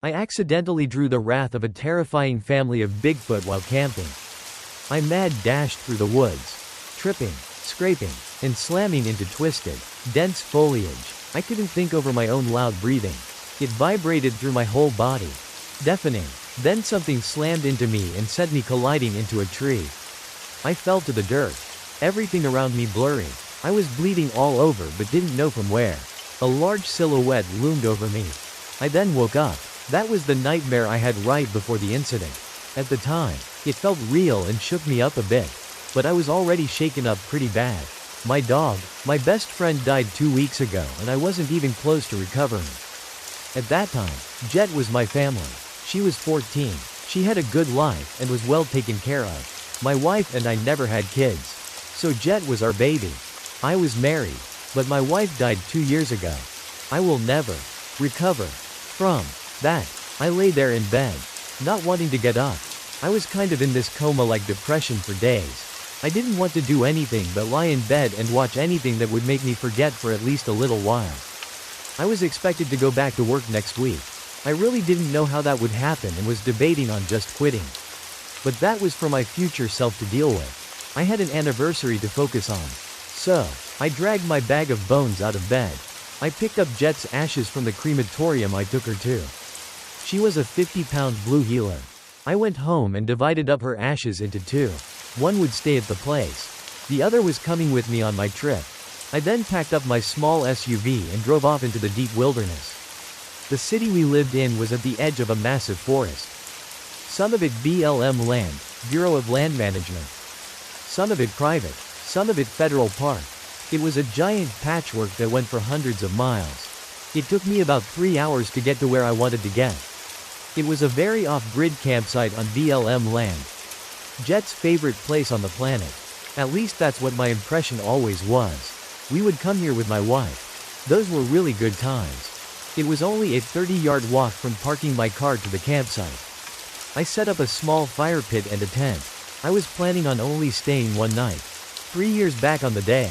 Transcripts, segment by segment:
I accidentally drew the wrath of a terrifying family of Bigfoot while camping. I mad dashed through the woods, tripping, scraping, and slamming into twisted, dense foliage. I couldn't think over my own loud breathing. It vibrated through my whole body, deafening. Then something slammed into me and sent me colliding into a tree. I fell to the dirt. Everything around me blurry. I was bleeding all over but didn't know from where. A large silhouette loomed over me. I then woke up. That was the nightmare I had right before the incident. At the time, it felt real and shook me up a bit. But I was already shaken up pretty bad. My dog, my best friend, died 2 weeks ago and I wasn't even close to recovering. At that time, Jet was my family. She was 14. She had a good life and was well taken care of. My wife and I never had kids. So Jet was our baby. I was married, but my wife died 2 years ago. I will never recover from that. I lay there in bed, not wanting to get up. I was kind of in this coma-like depression for days. I didn't want to do anything but lie in bed and watch anything that would make me forget for at least a little while. I was expected to go back to work next week. I really didn't know how that would happen and was debating on just quitting. But that was for my future self to deal with. I had an anniversary to focus on. So, I dragged my bag of bones out of bed. I picked up Jet's ashes from the crematorium I took her to. She was a 50-pound blue heeler. I went home and divided up her ashes into two. One would stay at the place. The other was coming with me on my trip. I then packed up my small SUV and drove off into the deep wilderness. The city we lived in was at the edge of a massive forest. Some of it BLM land, Bureau of Land Management. Some of it private. Some of it federal park. It was a giant patchwork that went for hundreds of miles. It took me about 3 hours to get to where I wanted to get. It was a very off-grid campsite on BLM land. Jet's favorite place on the planet. At least that's what my impression always was. We would come here with my wife. Those were really good times. It was only a 30-yard walk from parking my car to the campsite. I set up a small fire pit and a tent. I was planning on only staying one night. 3 years back on the day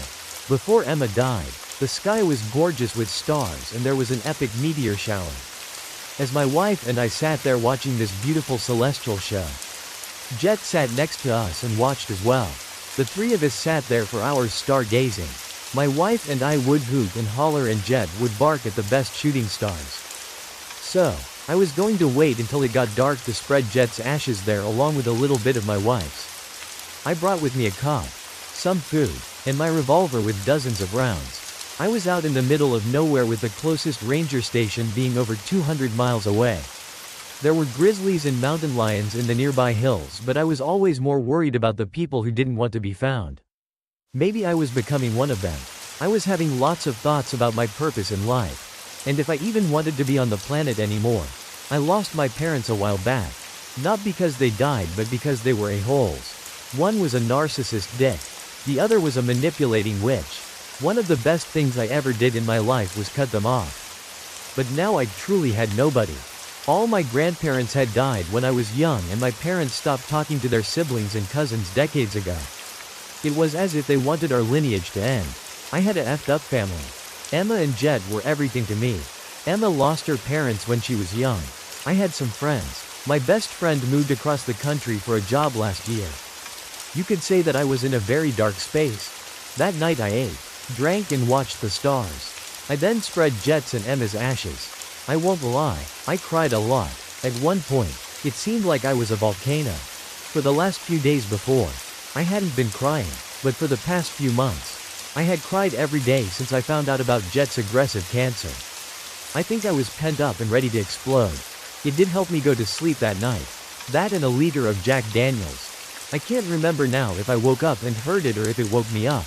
before Emma died, the sky was gorgeous with stars and there was an epic meteor shower. As my wife and I sat there watching this beautiful celestial show, Jet sat next to us and watched as well. The three of us sat there for hours stargazing. My wife and I would hoot and holler and Jet would bark at the best shooting stars. So, I was going to wait until it got dark to spread Jet's ashes there along with a little bit of my wife's. I brought with me a cob, some food, and my revolver with dozens of rounds. I was out in the middle of nowhere with the closest ranger station being over 200 miles away. There were grizzlies and mountain lions in the nearby hills, but I was always more worried about the people who didn't want to be found. Maybe I was becoming one of them. I was having lots of thoughts about my purpose in life. And if I even wanted to be on the planet anymore. I lost my parents a while back. Not because they died but because they were a-holes. One was a narcissist dick. The other was a manipulating witch. One of the best things I ever did in my life was cut them off. But now I truly had nobody. All my grandparents had died when I was young and my parents stopped talking to their siblings and cousins decades ago. It was as if they wanted our lineage to end. I had a effed up family. Emma and Jet were everything to me. Emma lost her parents when she was young. I had some friends. My best friend moved across the country for a job last year. You could say that I was in a very dark space. That night I ate, drank and watched the stars. I then spread Jet's and Emma's ashes. I won't lie, I cried a lot. At one point, it seemed like I was a volcano. For the last few days before, I hadn't been crying, but for the past few months, I had cried every day since I found out about Jet's aggressive cancer. I think I was pent up and ready to explode. It did help me go to sleep that night. That and a liter of Jack Daniels. I can't remember now if I woke up and heard it or if it woke me up.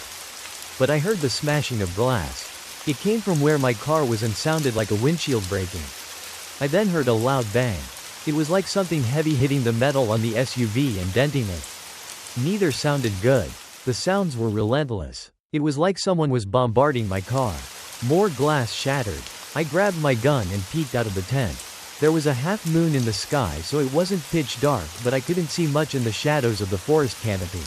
But I heard the smashing of glass. It came from where my car was and sounded like a windshield breaking. I then heard a loud bang. It was like something heavy hitting the metal on the SUV and denting it. Neither sounded good. The sounds were relentless. It was like someone was bombarding my car. More glass shattered. I grabbed my gun and peeked out of the tent. There was a half moon in the sky so it wasn't pitch dark but I couldn't see much in the shadows of the forest canopy.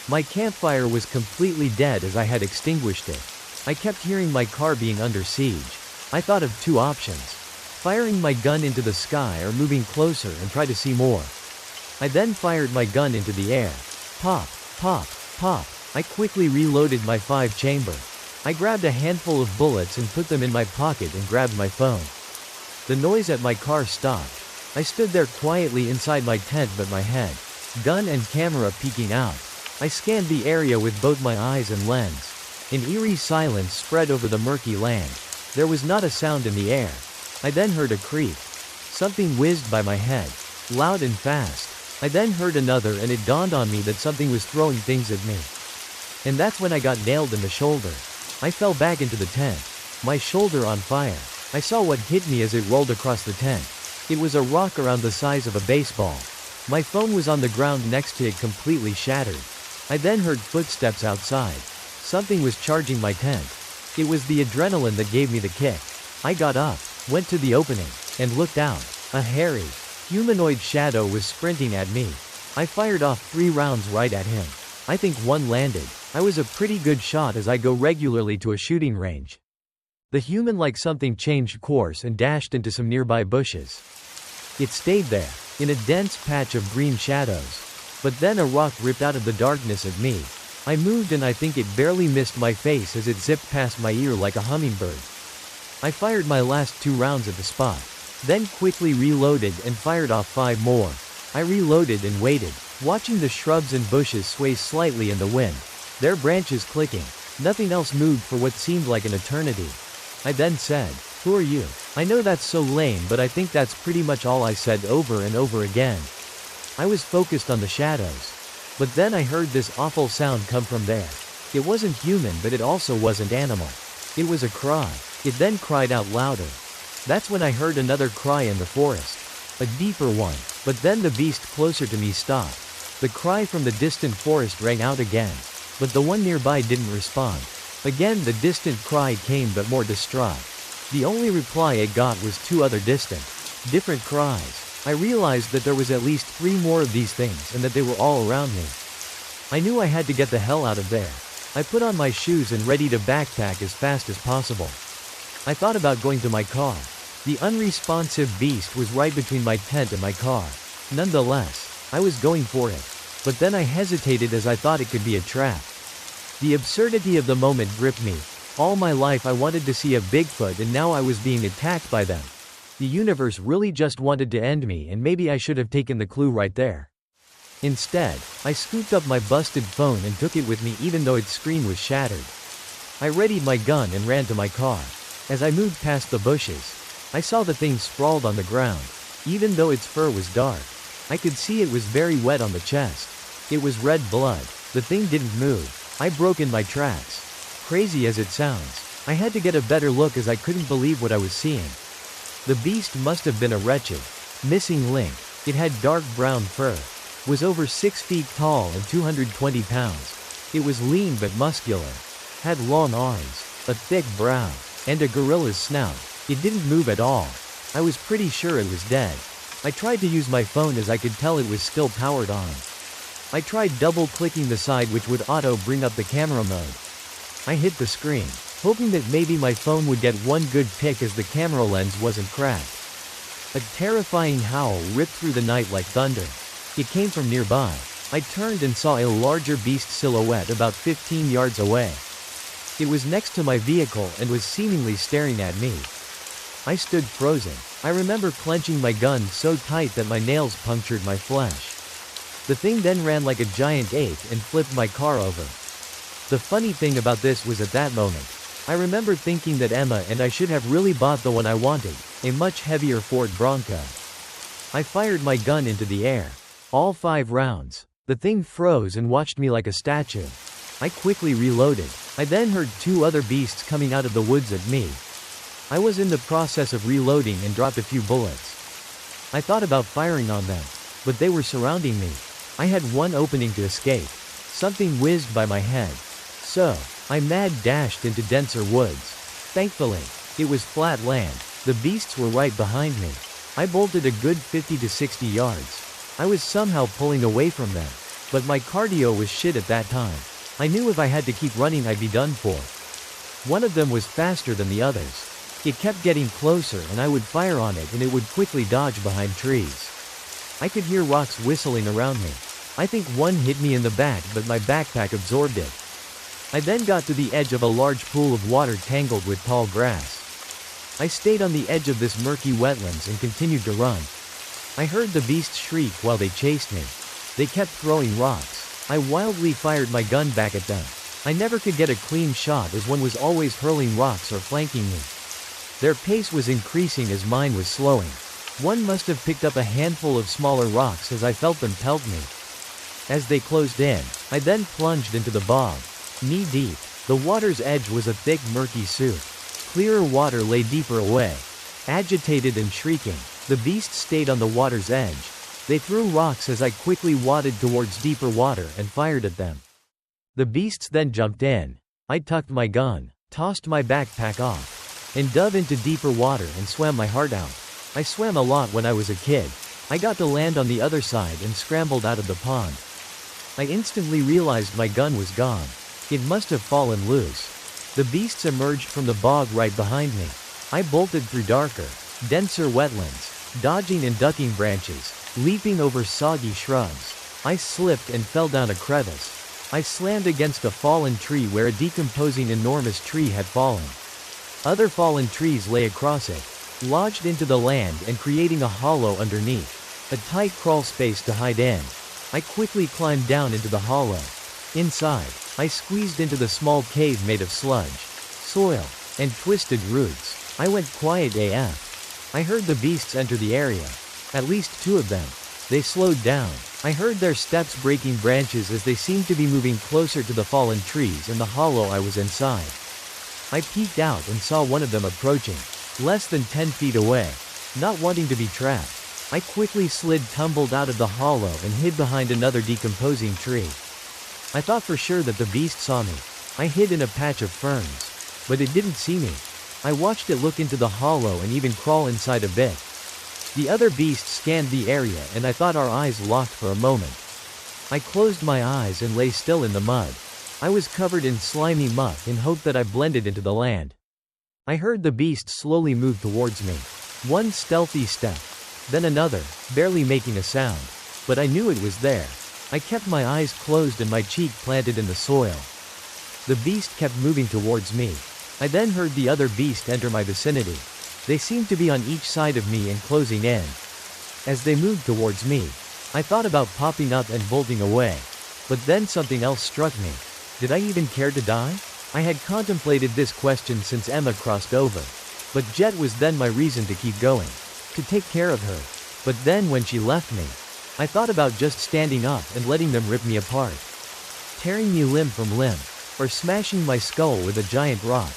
My campfire was completely dead as I had extinguished it. I kept hearing my car being under siege. I thought of two options. firing my gun into the sky or moving closer and try to see more. I then fired my gun into the air. Pop, pop, pop. I quickly reloaded my 5-chamber. I grabbed a handful of bullets and put them in my pocket and grabbed my phone. The noise at my car stopped. I stood there quietly inside my tent, but my head, gun and camera peeking out. I scanned the area with both my eyes and lens. An eerie silence spread over the murky land. There was not a sound in the air. I then heard a creak. Something whizzed by my head, loud and fast. I then heard another, and it dawned on me that something was throwing things at me. And that's when I got nailed in the shoulder. I fell back into the tent, my shoulder on fire. I saw what hit me as it rolled across the tent. It was a rock around the size of a baseball. My phone was on the ground next to it, completely shattered. I then heard footsteps outside. Something was charging my tent. It was the adrenaline that gave me the kick. I got up, went to the opening, and looked out. A hairy, humanoid shadow was sprinting at me. I fired off 3 rounds right at him. I think one landed. I was a pretty good shot as I go regularly to a shooting range. The human-like something changed course and dashed into some nearby bushes. It stayed there, in a dense patch of green shadows. But then a rock ripped out of the darkness at me. I moved and I think it barely missed my face as it zipped past my ear like a hummingbird. I fired my last 2 rounds at the spot, then quickly reloaded and fired off 5 more. I reloaded and waited, watching the shrubs and bushes sway slightly in the wind, their branches clicking. Nothing else moved for what seemed like an eternity. I then said, "Who are you?" I know that's so lame, but I think that's pretty much all I said over and over again. I was focused on the shadows. But then I heard this awful sound come from there. It wasn't human, but it also wasn't animal. It was a cry. It then cried out louder. That's when I heard another cry in the forest. A deeper one. But then the beast closer to me stopped. The cry from the distant forest rang out again. But the one nearby didn't respond. Again the distant cry came, but more distraught. The only reply I got was 2 other distant, different cries. I realized that there was at least 3 more of these things and that they were all around me. I knew I had to get the hell out of there. I put on my shoes and ready to backpack as fast as possible. I thought about going to my car. The unresponsive beast was right between my tent and my car. Nonetheless, I was going for it. But then I hesitated as I thought it could be a trap. The absurdity of the moment gripped me. All my life I wanted to see a Bigfoot, and now I was being attacked by them. The universe really just wanted to end me, and maybe I should have taken the clue right there. Instead, I scooped up my busted phone and took it with me even though its screen was shattered. I readied my gun and ran to my car. As I moved past the bushes, I saw the thing sprawled on the ground. Even though its fur was dark, I could see it was very wet on the chest. It was red blood. The thing didn't move. I broke in my tracks. Crazy as it sounds, I had to get a better look as I couldn't believe what I was seeing. The beast must have been a wretched, missing link. It had dark brown fur, was over 6 feet tall and 220 pounds. It was lean but muscular, had long arms, a thick brow, and a gorilla's snout. It didn't move at all. I was pretty sure it was dead. I tried to use my phone as I could tell it was still powered on. I tried double-clicking the side, which would auto bring up the camera mode. I hit the screen, hoping that maybe my phone would get one good pic as the camera lens wasn't cracked. A terrifying howl ripped through the night like thunder. It came from nearby. I turned and saw a larger beast silhouette about 15 yards away. It was next to my vehicle and was seemingly staring at me. I stood frozen. I remember clenching my gun so tight that my nails punctured my flesh. The thing then ran like a giant ape and flipped my car over. The funny thing about this was at that moment, I remember thinking that Emma and I should have really bought the one I wanted, a much heavier Ford Bronco. I fired my gun into the air. All 5 rounds. The thing froze and watched me like a statue. I quickly reloaded. I then heard 2 other beasts coming out of the woods at me. I was in the process of reloading and dropped a few bullets. I thought about firing on them, but they were surrounding me. I had one opening to escape. Something whizzed by my head. So, I mad dashed into denser woods. Thankfully, it was flat land. The beasts were right behind me. I bolted a good 50 to 60 yards. I was somehow pulling away from them, but my cardio was shit at that time. I knew if I had to keep running I'd be done for. One of them was faster than the others. It kept getting closer and I would fire on it and it would quickly dodge behind trees. I could hear rocks whistling around me. I think one hit me in the back but my backpack absorbed it. I then got to the edge of a large pool of water tangled with tall grass. I stayed on the edge of this murky wetlands and continued to run. I heard the beasts shriek while they chased me. They kept throwing rocks. I wildly fired my gun back at them. I never could get a clean shot as one was always hurling rocks or flanking me. Their pace was increasing as mine was slowing. One must have picked up a handful of smaller rocks as I felt them pelt me. As they closed in, I then plunged into the bog. Knee deep. The water's edge was a thick murky soup. Clearer water lay deeper away. Agitated and shrieking, the beasts stayed on the water's edge. They threw rocks as I quickly waded towards deeper water and fired at them. The beasts then jumped in. I tucked my gun, tossed my backpack off, and dove into deeper water and swam my heart out. I swam a lot when I was a kid. I got to land on the other side and scrambled out of the pond. I instantly realized my gun was gone. It must have fallen loose. The beasts emerged from the bog right behind me. I bolted through darker, denser wetlands, dodging and ducking branches, leaping over soggy shrubs. I slipped and fell down a crevice. I slammed against a fallen tree where a decomposing enormous tree had fallen. Other fallen trees lay across it, lodged into the land and creating a hollow underneath. A tight crawl space to hide in. I quickly climbed down into the hollow. Inside, I squeezed into the small cave made of sludge, soil, and twisted roots. I went quiet AF. I heard the beasts enter the area. At least two of them. They slowed down. I heard their steps breaking branches as they seemed to be moving closer to the fallen trees and the hollow I was inside. I peeked out and saw one of them approaching, less than 10 feet away. Not wanting to be trapped, I quickly tumbled out of the hollow and hid behind another decomposing tree. I thought for sure that the beast saw me. I hid in a patch of ferns. But it didn't see me. I watched it look into the hollow and even crawl inside a bit. The other beast scanned the area and I thought our eyes locked for a moment. I closed my eyes and lay still in the mud. I was covered in slimy muck in hope that I blended into the land. I heard the beast slowly move towards me. One stealthy step, then another, barely making a sound. But I knew it was there. I kept my eyes closed and my cheek planted in the soil. The beast kept moving towards me. I then heard the other beast enter my vicinity. They seemed to be on each side of me and closing in. As they moved towards me, I thought about popping up and bolting away. But then something else struck me. Did I even care to die? I had contemplated this question since Emma crossed over. But Jet was then my reason to keep going. To take care of her. But then when she left me, I thought about just standing up and letting them rip me apart. Tearing me limb from limb. Or smashing my skull with a giant rock.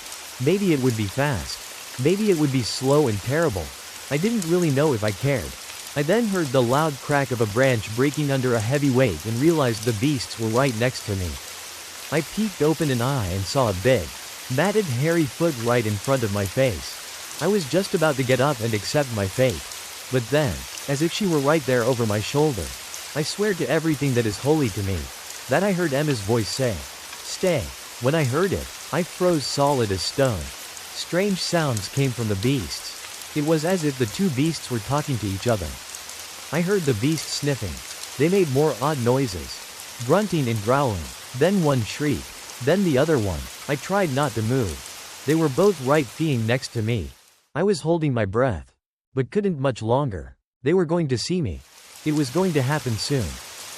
Maybe it would be fast. Maybe it would be slow and terrible. I didn't really know if I cared. I then heard the loud crack of a branch breaking under a heavy weight and realized the beasts were right next to me. I peeked open an eye and saw a big, matted hairy foot right in front of my face. I was just about to get up and accept my fate. But then, as if she were right there over my shoulder, I swear to everything that is holy to me, that I heard Emma's voice say, "Stay." When I heard it, I froze solid as stone. Strange sounds came from the beasts. It was as if the two beasts were talking to each other. I heard the beasts sniffing. They made more odd noises. Grunting and growling. Then one shrieked. Then the other one. I tried not to move. They were both right being next to me. I was holding my breath. But couldn't much longer. They were going to see me. It was going to happen soon.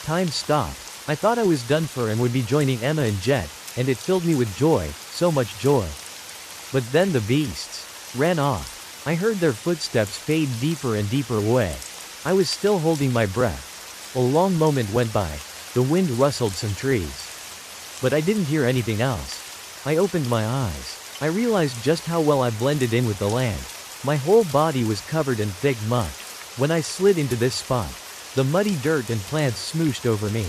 Time stopped. I thought I was done for and would be joining Emma and Jet, and it filled me with joy, so much joy. But then the beasts ran off. I heard their footsteps fade deeper and deeper away. I was still holding my breath. A long moment went by. The wind rustled some trees. But I didn't hear anything else. I opened my eyes. I realized just how well I blended in with the land. My whole body was covered in thick muck. When I slid into this spot, the muddy dirt and plants smooshed over me.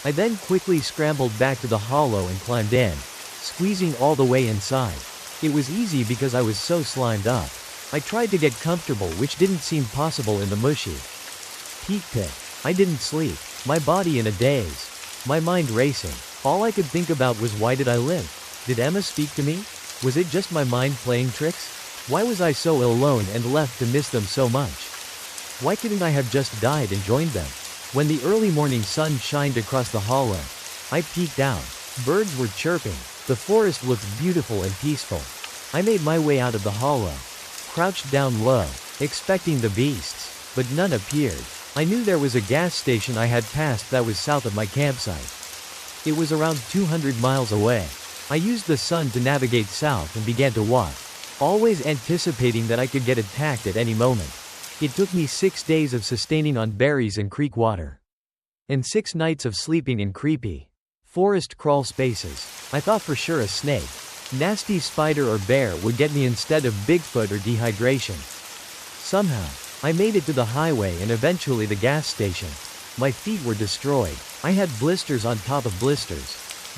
I then quickly scrambled back to the hollow and climbed in, squeezing all the way inside. It was easy because I was so slimed up. I tried to get comfortable, which didn't seem possible in the mushy peat pit. I didn't sleep, my body in a daze, my mind racing. All I could think about was, why did I live? Did Emma speak to me? Was it just my mind playing tricks? Why was I so alone and left to miss them so much? Why couldn't I have just died and joined them? When the early morning sun shined across the hollow, I peeked out. Birds were chirping. The forest looked beautiful and peaceful. I made my way out of the hollow, crouched down low, expecting the beasts, but none appeared. I knew there was a gas station I had passed that was south of my campsite. It was around 200 miles away. I used the sun to navigate south and began to walk, always anticipating that I could get attacked at any moment. It took me 6 days of sustaining on berries and creek water, and 6 nights of sleeping in creepy forest crawl spaces. I thought for sure a snake, nasty spider or bear would get me instead of Bigfoot or dehydration. Somehow, I made it to the highway and eventually the gas station. My feet were destroyed. I had blisters on top of blisters,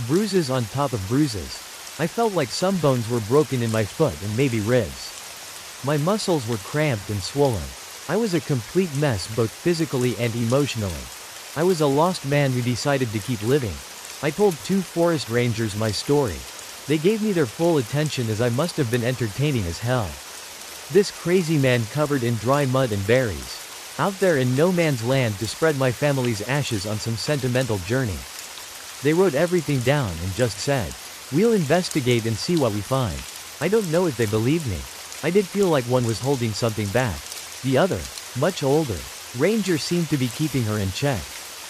bruises on top of bruises. I felt like some bones were broken in my foot and maybe ribs. My muscles were cramped and swollen. I was a complete mess both physically and emotionally. I was a lost man who decided to keep living. I told 2 forest rangers my story. They gave me their full attention as I must have been entertaining as hell. This crazy man covered in dry mud and berries, out there in no man's land to spread my family's ashes on some sentimental journey. They wrote everything down and just said, "We'll investigate and see what we find." I don't know if they believed me. I did feel like one was holding something back. The other, much older, ranger seemed to be keeping her in check.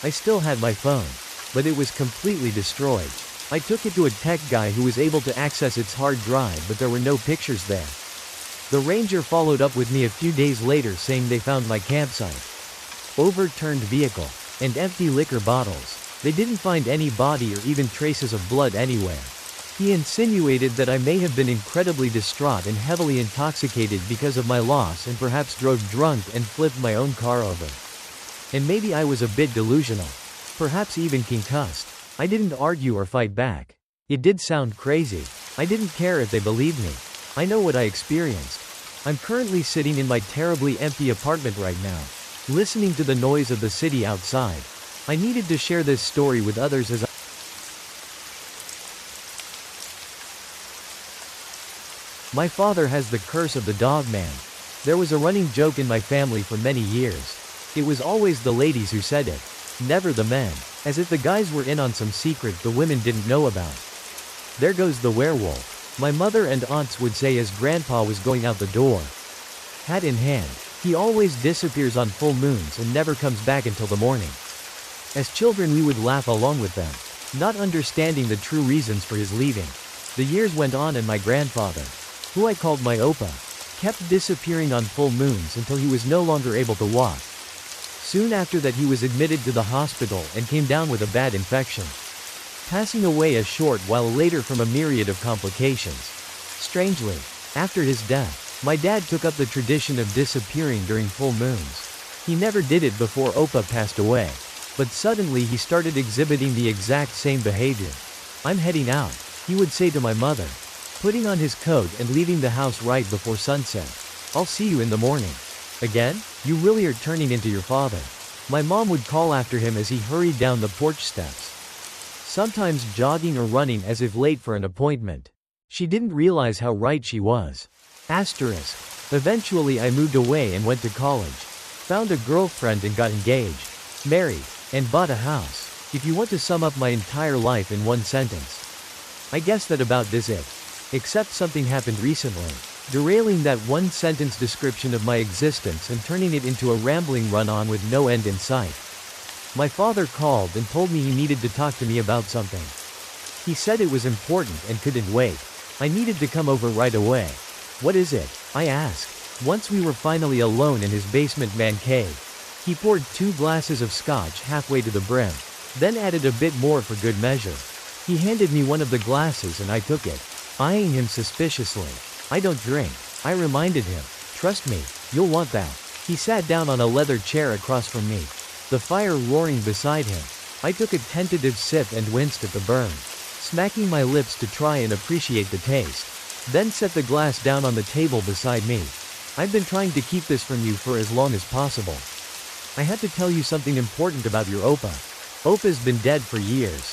I still had my phone, but it was completely destroyed. I took it to a tech guy who was able to access its hard drive, but there were no pictures there. The ranger followed up with me a few days later saying they found my campsite, overturned vehicle, and empty liquor bottles. They didn't find any body or even traces of blood anywhere. He insinuated that I may have been incredibly distraught and heavily intoxicated because of my loss and perhaps drove drunk and flipped my own car over. And maybe I was a bit delusional, perhaps even concussed. I didn't argue or fight back. It did sound crazy. I didn't care if they believed me. I know what I experienced. I'm currently sitting in my terribly empty apartment right now, listening to the noise of the city outside. I needed to share this story with others as My father has the curse of the Dogman. There was a running joke in my family for many years. It was always the ladies who said it, never the men, as if the guys were in on some secret the women didn't know about. There goes the werewolf, my mother and aunts would say as grandpa was going out the door, hat in hand. He always disappears on full moons and never comes back until the morning. As children we would laugh along with them, not understanding the true reasons for his leaving. The years went on and my grandfather, who I called my Opa, kept disappearing on full moons until he was no longer able to walk. Soon after that he was admitted to the hospital and came down with a bad infection, passing away a short while later from a myriad of complications. Strangely, after his death, my dad took up the tradition of disappearing during full moons. He never did it before Opa passed away, but suddenly he started exhibiting the exact same behavior. "I'm heading out," he would say to my mother, putting on his coat and leaving the house right before sunset. "I'll see you in the morning." Again? You really are turning into your father. My mom would call after him as he hurried down the porch steps, sometimes jogging or running as if late for an appointment. She didn't realize how right she was. Asterisk. Eventually I moved away and went to college, found a girlfriend and got engaged, married, and bought a house. If you want to sum up my entire life in one sentence, I guess that about is it. Except something happened recently, derailing that one sentence description of my existence and turning it into a rambling run-on with no end in sight. My father called and told me he needed to talk to me about something. He said it was important and couldn't wait. I needed to come over right away. "What is it?" I asked. Once we were finally alone in his basement man cave, he poured 2 glasses of scotch halfway to the brim, then added a bit more for good measure. He handed me one of the glasses and I took it, eyeing him suspiciously. "I don't drink," I reminded him. "Trust me, you'll want that." He sat down on a leather chair across from me, the fire roaring beside him. I took a tentative sip and winced at the burn, smacking my lips to try and appreciate the taste, then set the glass down on the table beside me. "I've been trying to keep this from you for as long as possible. I had to tell you something important about your Opa. Opa's been dead for years."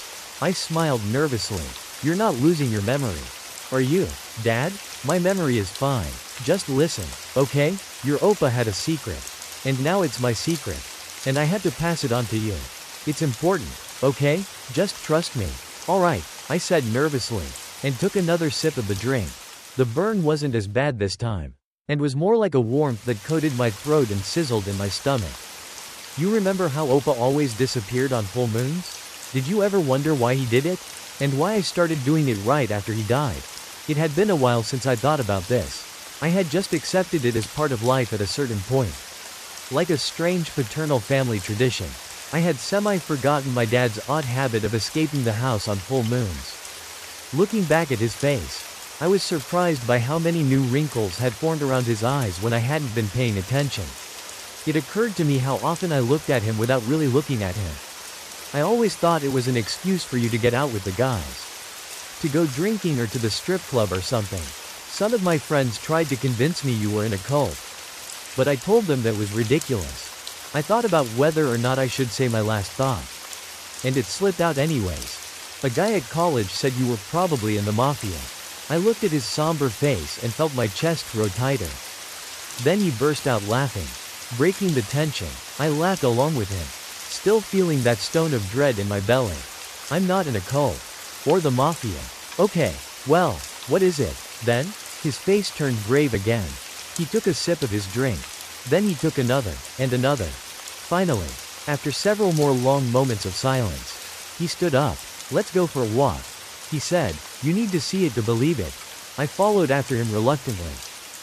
I smiled nervously. "You're not losing your memory, are you, Dad?" My memory is fine. Just listen, okay? Your Opa had a secret. And now it's my secret. And I had to pass it on to you. It's important, okay? Just trust me. Alright, I said nervously, and took another sip of the drink. The burn wasn't as bad this time, and was more like a warmth that coated my throat and sizzled in my stomach. You remember how Opa always disappeared on full moons? Did you ever wonder why he did it? And why I started doing it right after he died? It had been a while since I thought about this. I had just accepted it as part of life at a certain point. Like a strange paternal family tradition, I had semi-forgotten my dad's odd habit of escaping the house on full moons. Looking back at his face, I was surprised by how many new wrinkles had formed around his eyes when I hadn't been paying attention. It occurred to me how often I looked at him without really looking at him. I always thought it was an excuse for you to get out with the guys. To go drinking or to the strip club or something. Some of my friends tried to convince me you were in a cult. But I told them that was ridiculous. I thought about whether or not I should say my last thought. And it slipped out anyways. A guy at college said you were probably in the mafia. I looked at his somber face and felt my chest grow tighter. Then he burst out laughing. Breaking the tension, I laughed along with him, still feeling that stone of dread in my belly. I'm not in a cult. Or the mafia. Okay, well, what is it, then? His face turned grave again. He took a sip of his drink. Then he took another, and another. Finally, after several more long moments of silence, he stood up. Let's go for a walk. He said, you need to see it to believe it. I followed after him reluctantly.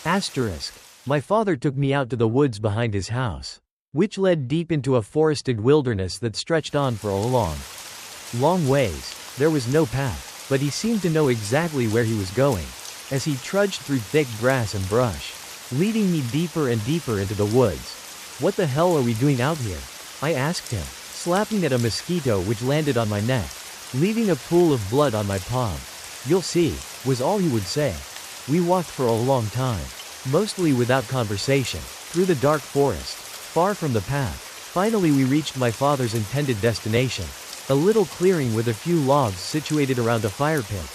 Asterisk. My father took me out to the woods behind his house, which led deep into a forested wilderness that stretched on for a long ways. There was no path, but he seemed to know exactly where he was going, as he trudged through thick grass and brush, leading me deeper and deeper into the woods. What the hell are we doing out here? I asked him, slapping at a mosquito which landed on my neck, leaving a pool of blood on my palm. You'll see, was all he would say. We walked for a long time, mostly without conversation, through the dark forest, far from the path. Finally we reached my father's intended destination, a little clearing with a few logs situated around a fire pit.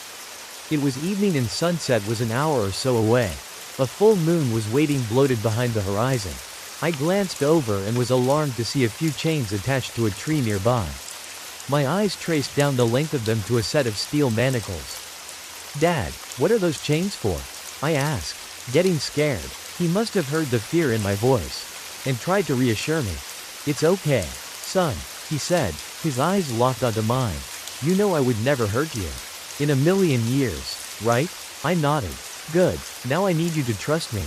It was evening and sunset was an hour or so away. A full moon was waiting bloated behind the horizon. I glanced over and was alarmed to see a few chains attached to a tree nearby. My eyes traced down the length of them to a set of steel manacles. Dad, what are those chains for? I asked, getting scared. He must have heard the fear in my voice, and tried to reassure me. It's okay, son, he said, his eyes locked onto mine. You know I would never hurt you. In a million years, right? I nodded. Good, now I need you to trust me.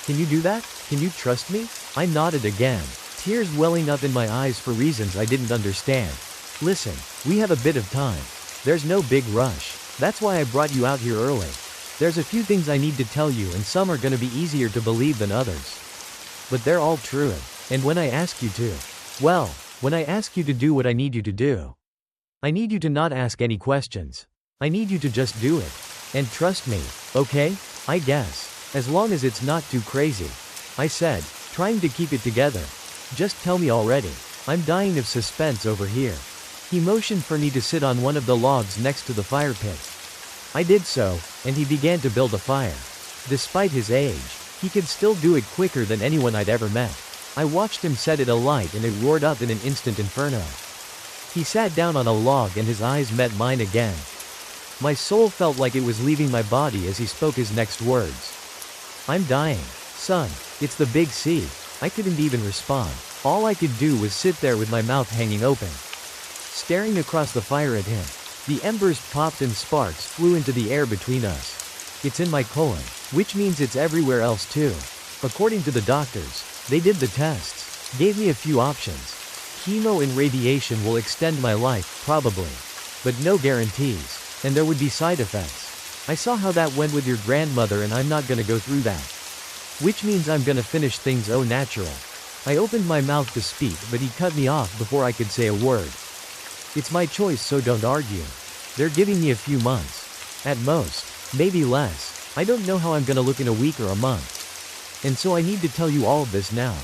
Can you do that? Can you trust me? I nodded again, tears welling up in my eyes for reasons I didn't understand. Listen, we have a bit of time. There's no big rush. That's why I brought you out here early. There's a few things I need to tell you and some are gonna be easier to believe than others. But they're all true. And when I ask you to, well, when I ask you to do what I need you to do, I need you to not ask any questions. I need you to just do it. And trust me, okay? I guess. As long as it's not too crazy. I said, trying to keep it together. Just tell me already. I'm dying of suspense over here. He motioned for me to sit on one of the logs next to the fire pit. I did so, and he began to build a fire. Despite his age, he could still do it quicker than anyone I'd ever met. I watched him set it alight and it roared up in an instant inferno. He sat down on a log and his eyes met mine again. My soul felt like it was leaving my body as he spoke his next words. I'm dying, son. It's the big C. I couldn't even respond. All I could do was sit there with my mouth hanging open, staring across the fire at him. The embers popped and sparks flew into the air between us. It's in my colon, which means it's everywhere else too. According to the doctors, they did the tests, gave me a few options. Chemo and radiation will extend my life, probably. But no guarantees. And there would be side effects. I saw how that went with your grandmother and I'm not gonna go through that. Which means I'm gonna finish things au natural. I opened my mouth to speak but he cut me off before I could say a word. It's my choice so don't argue. They're giving me a few months. At most. Maybe less. I don't know how I'm gonna look in a week or a month. And so I need to tell you all of this now.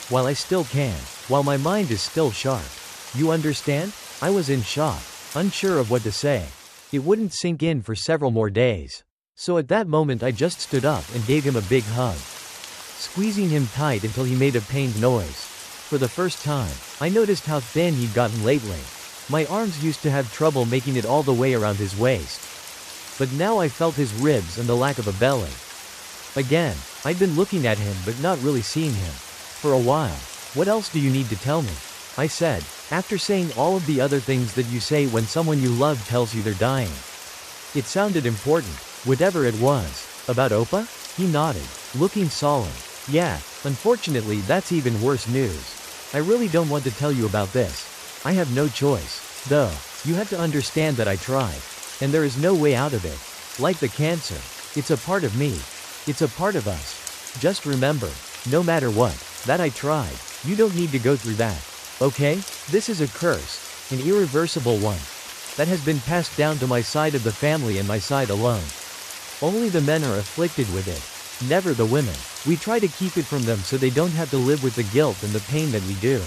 While I still can. While my mind is still sharp. You understand? I was in shock. Unsure of what to say. It wouldn't sink in for several more days. So at that moment I just stood up and gave him a big hug, squeezing him tight until he made a pained noise. For the first time, I noticed how thin he'd gotten lately. My arms used to have trouble making it all the way around his waist. But now I felt his ribs and the lack of a belly. Again, I'd been looking at him but not really seeing him. For a while. What else do you need to tell me? I said, after saying all of the other things that you say when someone you love tells you they're dying. It sounded important, whatever it was. About Opa? He nodded, looking solemn. Yeah, unfortunately that's even worse news. I really don't want to tell you about this. I have no choice. Though, you have to understand that I tried. And there is no way out of it. Like the cancer. It's a part of me. It's a part of us. Just remember, no matter what, that I tried. You don't need to go through that. Okay? This is a curse. An irreversible one. That has been passed down to my side of the family and my side alone. Only the men are afflicted with it. Never the women. We try to keep it from them so they don't have to live with the guilt and the pain that we do.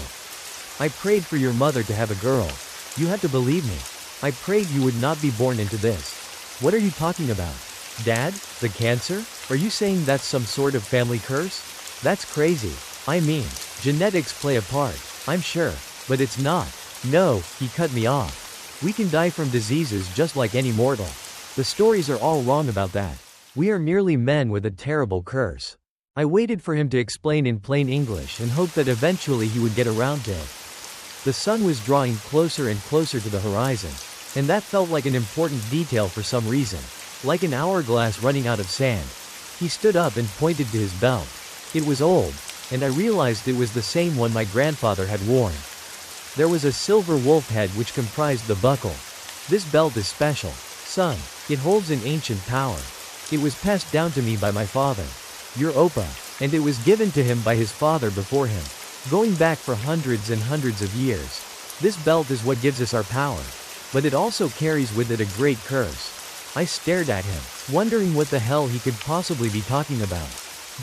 I prayed for your mother to have a girl. You have to believe me. I prayed you would not be born into this. What are you talking about? Dad? The cancer? Are you saying that's some sort of family curse? That's crazy. I mean, genetics play a part, I'm sure. But it's not. No, he cut me off. We can die from diseases just like any mortal. The stories are all wrong about that. We are merely men with a terrible curse. I waited for him to explain in plain English and hoped that eventually he would get around to it. The sun was drawing closer and closer to the horizon. And that felt like an important detail for some reason. Like an hourglass running out of sand. He stood up and pointed to his belt. It was old, and I realized it was the same one my grandfather had worn. There was a silver wolf head which comprised the buckle. This belt is special, son. It holds an ancient power. It was passed down to me by my father, your Opa, and it was given to him by his father before him. Going back for hundreds and hundreds of years. This belt is what gives us our power. But it also carries with it a great curse. I stared at him, wondering what the hell he could possibly be talking about.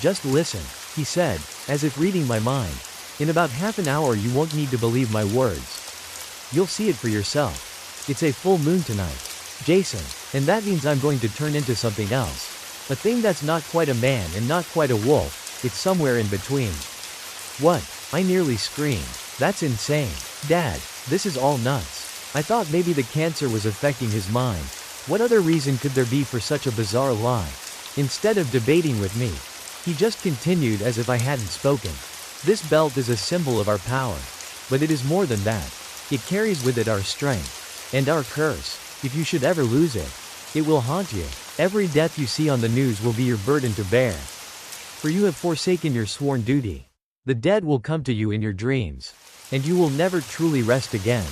Just listen, he said, as if reading my mind. In about half an hour you won't need to believe my words. You'll see it for yourself. It's a full moon tonight, Jason, and that means I'm going to turn into something else. A thing that's not quite a man and not quite a wolf, it's somewhere in between. What? I nearly screamed. That's insane. Dad, this is all nuts. I thought maybe the cancer was affecting his mind. What other reason could there be for such a bizarre lie? Instead of debating with me, he just continued as if I hadn't spoken. This belt is a symbol of our power. But it is more than that. It carries with it our strength. And our curse. If you should ever lose it, it will haunt you. Every death you see on the news will be your burden to bear. For you have forsaken your sworn duty. The dead will come to you in your dreams. And you will never truly rest again.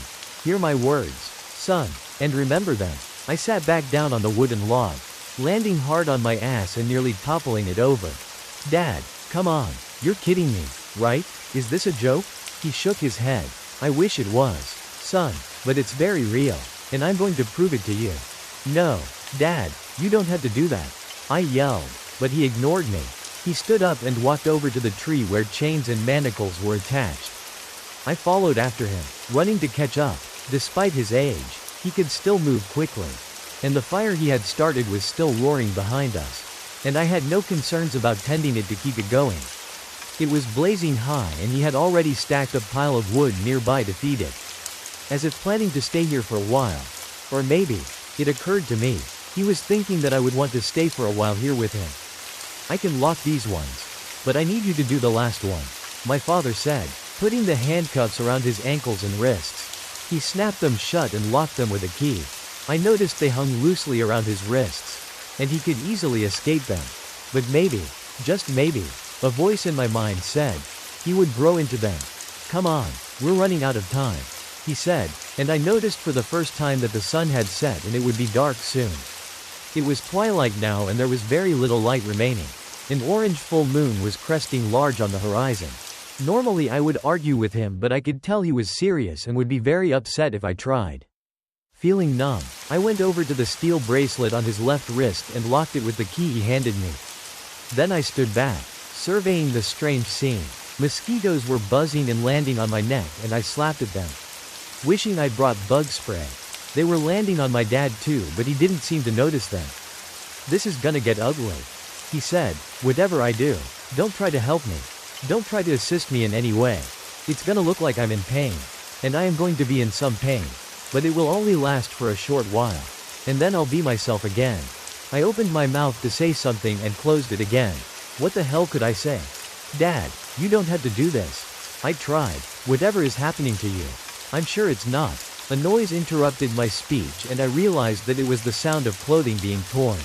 Hear my words, son, and remember them. I sat back down on the wooden log, landing hard on my ass and nearly toppling it over. Dad, come on, you're kidding me, right? Is this a joke? He shook his head. I wish it was, son, but it's very real, and I'm going to prove it to you. No, Dad, you don't have to do that. I yelled, but he ignored me. He stood up and walked over to the tree where chains and manacles were attached. I followed after him, running to catch up. Despite his age, he could still move quickly. And the fire he had started was still roaring behind us. And I had no concerns about tending it to keep it going. It was blazing high and he had already stacked a pile of wood nearby to feed it. As if planning to stay here for a while. Or maybe, it occurred to me, he was thinking that I would want to stay for a while here with him. I can lock these ones. But I need you to do the last one, my father said, putting the handcuffs around his ankles and wrists. He snapped them shut and locked them with a key. I noticed they hung loosely around his wrists. And he could easily escape them. But maybe, just maybe, a voice in my mind said, he would grow into them. Come on, we're running out of time, he said, and I noticed for the first time that the sun had set and it would be dark soon. It was twilight now and there was very little light remaining. An orange full moon was cresting large on the horizon. Normally I would argue with him, but I could tell he was serious and would be very upset if I tried. Feeling numb, I went over to the steel bracelet on his left wrist and locked it with the key he handed me. Then I stood back, surveying the strange scene. Mosquitoes were buzzing and landing on my neck and I slapped at them. Wishing I'd brought bug spray. They were landing on my dad too, but he didn't seem to notice them. This is gonna get ugly. He said, whatever I do, don't try to help me. Don't try to assist me in any way. It's gonna look like I'm in pain. And I am going to be in some pain. But it will only last for a short while. And then I'll be myself again. I opened my mouth to say something and closed it again. What the hell could I say? Dad, you don't have to do this. I tried. Whatever is happening to you. I'm sure it's not. A noise interrupted my speech and I realized that it was the sound of clothing being torn.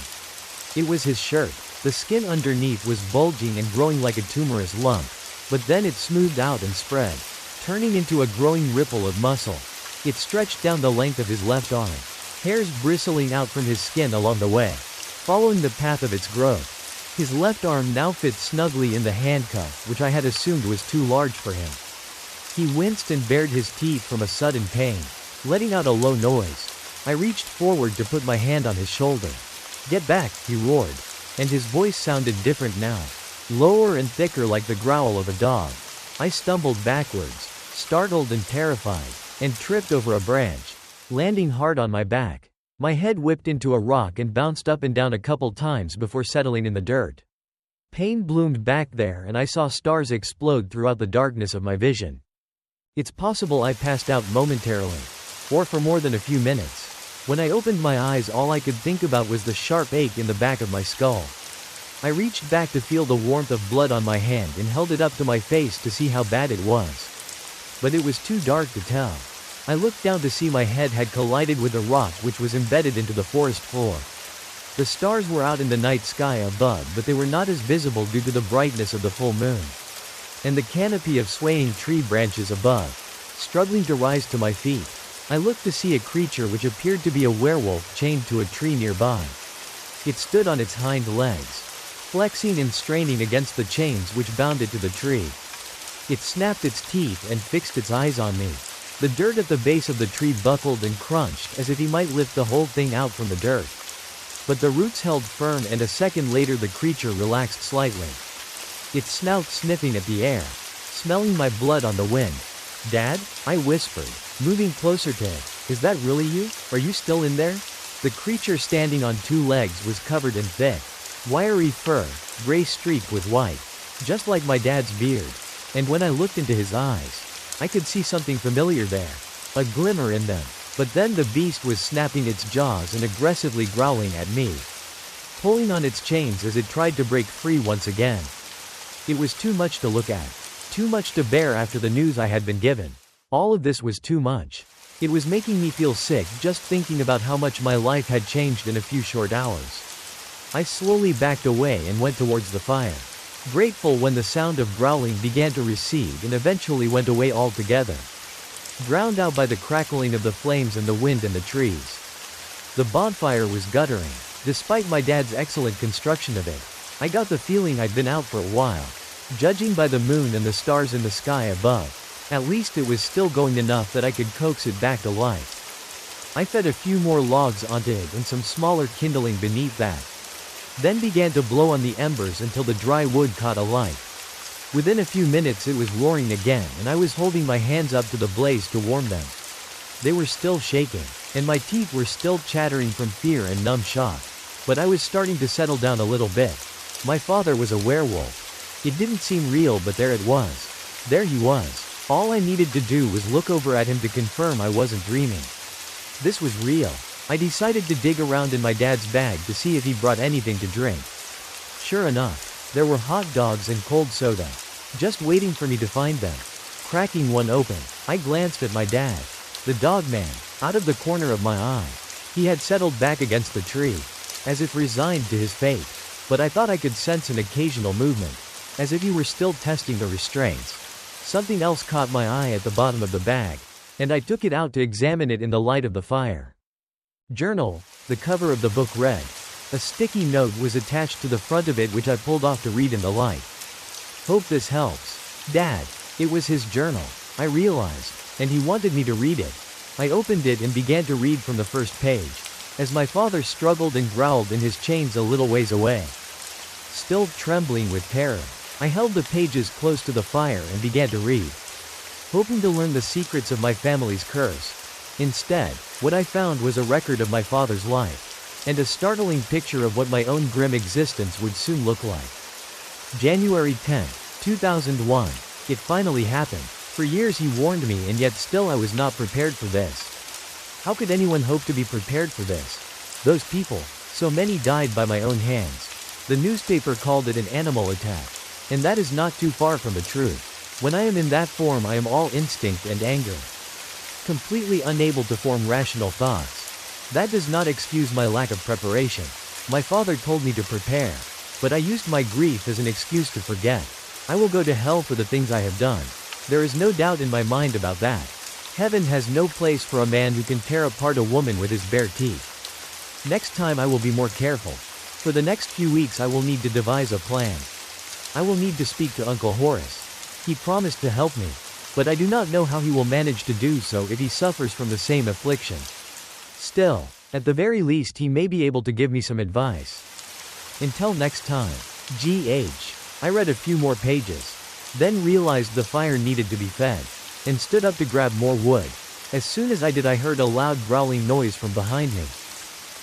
It was his shirt. The skin underneath was bulging and growing like a tumorous lump. But then it smoothed out and spread, turning into a growing ripple of muscle. It stretched down the length of his left arm, hairs bristling out from his skin along the way, following the path of its growth. His left arm now fit snugly in the handcuff, which I had assumed was too large for him. He winced and bared his teeth from a sudden pain, letting out a low noise. I reached forward to put my hand on his shoulder. Get back, he roared. And his voice sounded different now. Lower and thicker like the growl of a dog. I stumbled backwards, startled and terrified, and tripped over a branch, landing hard on my back. My head whipped into a rock and bounced up and down a couple times before settling in the dirt. Pain bloomed back there and I saw stars explode throughout the darkness of my vision. It's possible I passed out momentarily, or for more than a few minutes. When I opened my eyes, all I could think about was the sharp ache in the back of my skull. I reached back to feel the warmth of blood on my hand and held it up to my face to see how bad it was. But it was too dark to tell. I looked down to see my head had collided with a rock which was embedded into the forest floor. The stars were out in the night sky above, but they were not as visible due to the brightness of the full moon. And the canopy of swaying tree branches above. Struggling to rise to my feet, I looked to see a creature which appeared to be a werewolf chained to a tree nearby. It stood on its hind legs, flexing and straining against the chains which bound it to the tree. It snapped its teeth and fixed its eyes on me. The dirt at the base of the tree buckled and crunched as if he might lift the whole thing out from the dirt. But the roots held firm and a second later the creature relaxed slightly. Its snout sniffing at the air, smelling my blood on the wind. Dad? I whispered, moving closer to it. Is that really you? Are you still in there? The creature standing on two legs was covered in thick, wiry fur, gray streaked with white, just like my dad's beard. And when I looked into his eyes, I could see something familiar there, a glimmer in them. But then the beast was snapping its jaws and aggressively growling at me, pulling on its chains as it tried to break free once again. It was too much to look at, too much to bear after the news I had been given. All of this was too much. It was making me feel sick just thinking about how much my life had changed in a few short hours. I slowly backed away and went towards the fire, grateful when the sound of growling began to recede and eventually went away altogether, drowned out by the crackling of the flames and the wind and the trees. The bonfire was guttering. Despite my dad's excellent construction of it, I got the feeling I'd been out for a while. Judging by the moon and the stars in the sky above, at least it was still going enough that I could coax it back to life. I fed a few more logs onto it and some smaller kindling beneath that, then began to blow on the embers until the dry wood caught alight. Within a few minutes it was roaring again and I was holding my hands up to the blaze to warm them. They were still shaking, and my teeth were still chattering from fear and numb shock. But I was starting to settle down a little bit. My father was a werewolf. It didn't seem real, but there it was. There he was. All I needed to do was look over at him to confirm I wasn't dreaming. This was real. I decided to dig around in my dad's bag to see if he brought anything to drink. Sure enough, there were hot dogs and cold soda, just waiting for me to find them. Cracking one open, I glanced at my dad. The Dogman, out of the corner of my eye. He had settled back against the tree, as if resigned to his fate. But I thought I could sense an occasional movement, as if he were still testing the restraints. Something else caught my eye at the bottom of the bag, and I took it out to examine it in the light of the fire. Journal, the cover of the book read. A sticky note was attached to the front of it which I pulled off to read in the light. Hope this helps. Dad. It was his journal, I realized, and he wanted me to read it. I opened it and began to read from the first page, as my father struggled and growled in his chains a little ways away. Still trembling with terror, I held the pages close to the fire and began to read, hoping to learn the secrets of my family's curse. Instead, what I found was a record of my father's life. and a startling picture of what my own grim existence would soon look like. January 10, 2001. It finally happened. For years he warned me, and yet still I was not prepared for this. How could anyone hope to be prepared for this? Those people, so many died by my own hands. The newspaper called it an animal attack. And that is not too far from the truth. When I am in that form, I am all instinct and anger. Completely unable to form rational thoughts. That does not excuse my lack of preparation. My father told me to prepare. But I used my grief as an excuse to forget. I will go to hell for the things I have done. There is no doubt in my mind about that. Heaven has no place for a man who can tear apart a woman with his bare teeth. Next time I will be more careful. For the next few weeks I will need to devise a plan. I will need to speak to Uncle Horace. He promised to help me. But I do not know how he will manage to do so if he suffers from the same affliction. Still, at the very least he may be able to give me some advice. Until next time. G.H. I read a few more pages. Then realized the fire needed to be fed. And stood up to grab more wood. As soon as I did, I heard a loud growling noise from behind me.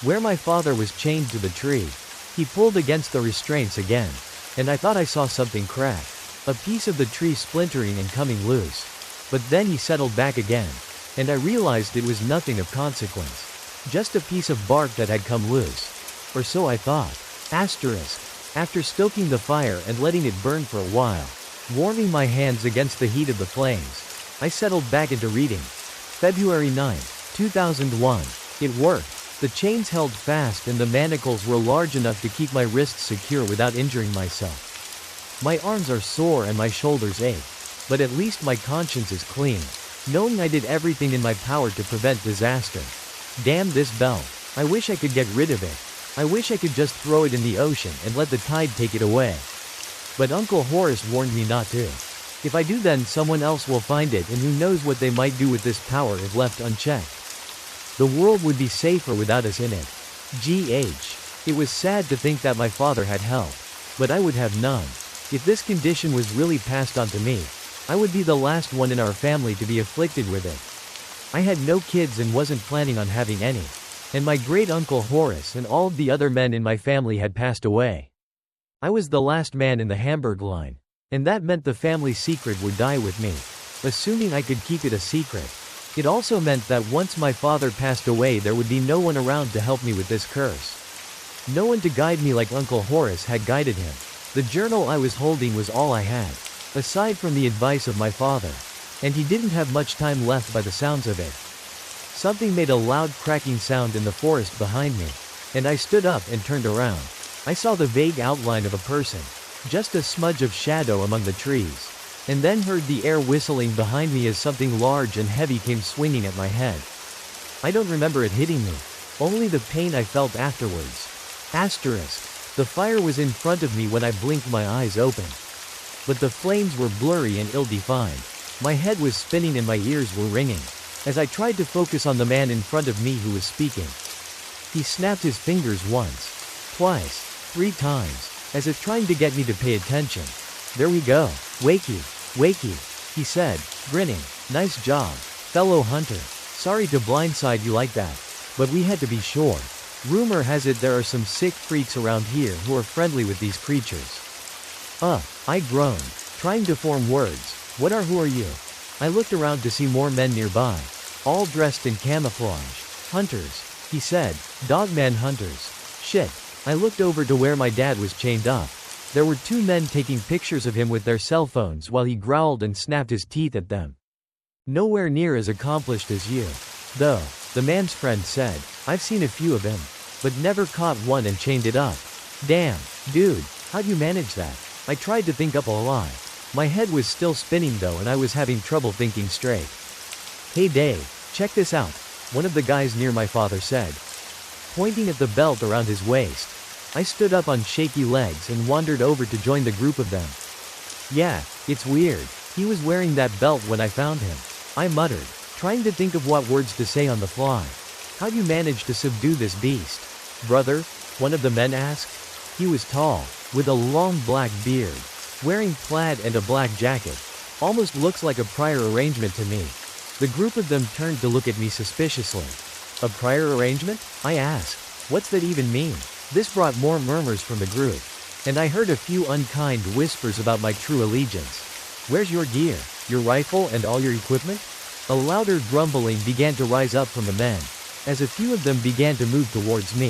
Where my father was chained to the tree. He pulled against the restraints again. And I thought I saw something crack. A piece of the tree splintering and coming loose. But then he settled back again. And I realized it was nothing of consequence. Just a piece of bark that had come loose. Or so I thought. After stoking the fire and letting it burn for a while, warming my hands against the heat of the flames, I settled back into reading. February 9, 2001. It worked. The chains held fast and the manacles were large enough to keep my wrists secure without injuring myself. My arms are sore and my shoulders ache. But at least my conscience is clean, knowing I did everything in my power to prevent disaster. Damn this belt. I wish I could get rid of it. I wish I could just throw it in the ocean and let the tide take it away. But Uncle Horace warned me not to. If I do, then someone else will find it, and who knows what they might do with this power if left unchecked. The world would be safer without us in it. G.H. It was sad to think that my father had help. But I would have none. If this condition was really passed on to me, I would be the last one in our family to be afflicted with it. I had no kids and wasn't planning on having any. And my great-uncle Horace and all of the other men in my family had passed away. I was the last man in the Hamburg line. And that meant the family secret would die with me. Assuming I could keep it a secret. It also meant that once my father passed away, there would be no one around to help me with this curse. No one to guide me like Uncle Horace had guided him. The journal I was holding was all I had, aside from the advice of my father. And he didn't have much time left by the sounds of it. Something made a loud cracking sound in the forest behind me. And I stood up and turned around. I saw the vague outline of a person. Just a smudge of shadow among the trees. And then heard the air whistling behind me as something large and heavy came swinging at my head. I don't remember it hitting me. Only the pain I felt afterwards. The fire was in front of me when I blinked my eyes open. But the flames were blurry and ill-defined. My head was spinning and my ears were ringing. As I tried to focus on the man in front of me who was speaking. He snapped his fingers once. Twice. 3 times. As if trying to get me to pay attention. There we go. Wakey. Wakey. He said, grinning. Nice job, fellow hunter. Sorry to blindside you like that. But we had to be sure. Rumor has it there are some sick freaks around here who are friendly with these creatures. I groaned, trying to form words. Who are you? I looked around to see more men nearby. All dressed in camouflage. Hunters. He said. Dogman hunters. Shit. I looked over to where my dad was chained up. There were 2 men taking pictures of him with their cell phones while he growled and snapped his teeth at them. Nowhere near as accomplished as you. Though, the man's friend said. I've seen a few of him. But never caught one and chained it up. Damn, dude, how'd you manage that? I tried to think up a lie. My head was still spinning though, and I was having trouble thinking straight. Hey Dave, check this out, one of the guys near my father said. Pointing at the belt around his waist. I stood up on shaky legs and wandered over to join the group of them. Yeah, it's weird. He was wearing that belt when I found him. I muttered, trying to think of what words to say on the fly. How'd you manage to subdue this beast? Brother? One of the men asked. He was tall, with a long black beard, wearing plaid and a black jacket. Almost looks like a prior arrangement to me. The group of them turned to look at me suspiciously. A prior arrangement? I asked. What's that even mean? This brought more murmurs from the group. And I heard a few unkind whispers about my true allegiance. Where's your gear? Your rifle and all your equipment? A louder grumbling began to rise up from the men, as a few of them began to move towards me.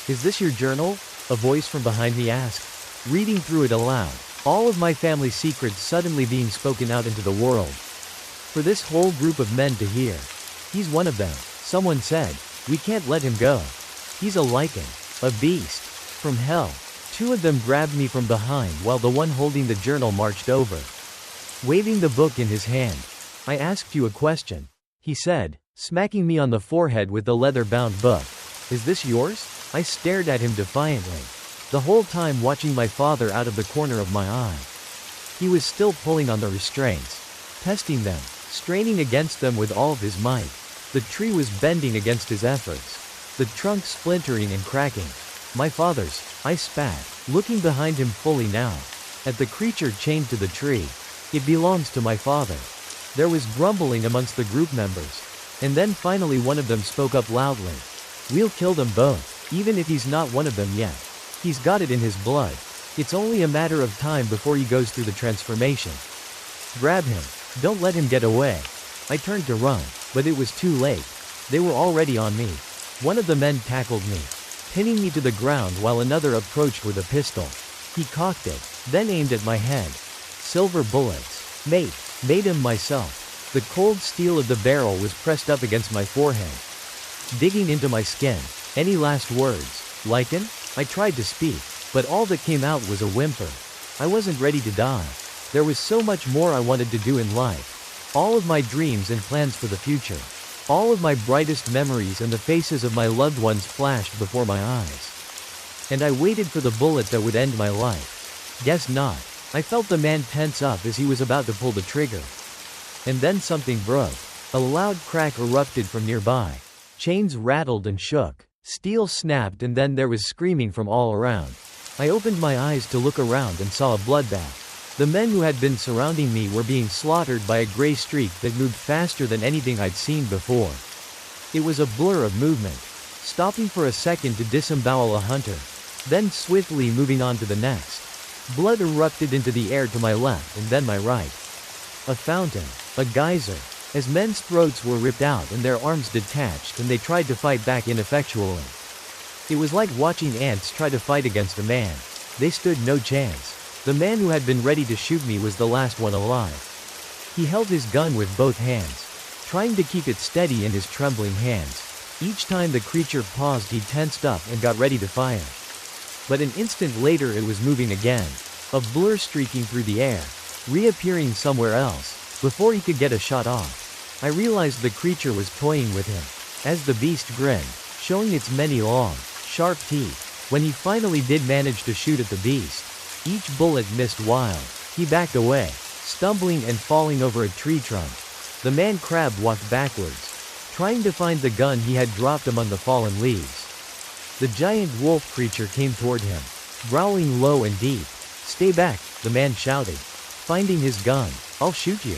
Is this your journal? A voice from behind me asked. Reading through it aloud, all of my family's secrets suddenly being spoken out into the world. For this whole group of men to hear. He's one of them, someone said. We can't let him go. He's a lichen, a beast, from hell. Two of them grabbed me from behind while the one holding the journal marched over. Waving the book in his hand. I asked you a question, he said, smacking me on the forehead with the leather-bound book. Is this yours? I stared at him defiantly, the whole time watching my father out of the corner of my eye. He was still pulling on the restraints, testing them, straining against them with all of his might. The tree was bending against his efforts, the trunk splintering and cracking. My father's, I spat, looking behind him fully now, at the creature chained to the tree. It belongs to my father. There was grumbling amongst the group members, and then finally one of them spoke up loudly. We'll kill them both, even if he's not one of them yet. He's got it in his blood. It's only a matter of time before he goes through the transformation. Grab him. Don't let him get away. I turned to run, but it was too late. They were already on me. One of the men tackled me, pinning me to the ground while another approached with a pistol. He cocked it, then aimed at my head. Silver bullets. Made him myself. The cold steel of the barrel was pressed up against my forehead, digging into my skin. Any last words? Lichen? I tried to speak, but all that came out was a whimper. I wasn't ready to die. There was so much more I wanted to do in life. All of my dreams and plans for the future. All of my brightest memories and the faces of my loved ones flashed before my eyes. And I waited for the bullet that would end my life. Guess not. I felt the man tense up as he was about to pull the trigger. And then something broke. A loud crack erupted from nearby. Chains rattled and shook. Steel snapped, and then there was screaming from all around. I opened my eyes to look around and saw a bloodbath. The men who had been surrounding me were being slaughtered by a gray streak that moved faster than anything I'd seen before. It was a blur of movement, stopping for a second to disembowel a hunter, then swiftly moving on to the next. Blood erupted into the air to my left and then my right. A fountain, a geyser, as men's throats were ripped out and their arms detached and they tried to fight back ineffectually. It was like watching ants try to fight against a man. They stood no chance. The man who had been ready to shoot me was the last one alive. He held his gun with both hands, trying to keep it steady in his trembling hands. Each time the creature paused, he tensed up and got ready to fire. But an instant later it was moving again, a blur streaking through the air, reappearing somewhere else, before he could get a shot off. I realized the creature was toying with him, as the beast grinned, showing its many long, sharp teeth. When he finally did manage to shoot at the beast, each bullet missed wild. He backed away, stumbling and falling over a tree trunk. The man crab walked backwards, trying to find the gun he had dropped among the fallen leaves. The giant wolf creature came toward him, growling low and deep. Stay back, the man shouted, finding his gun. I'll shoot you.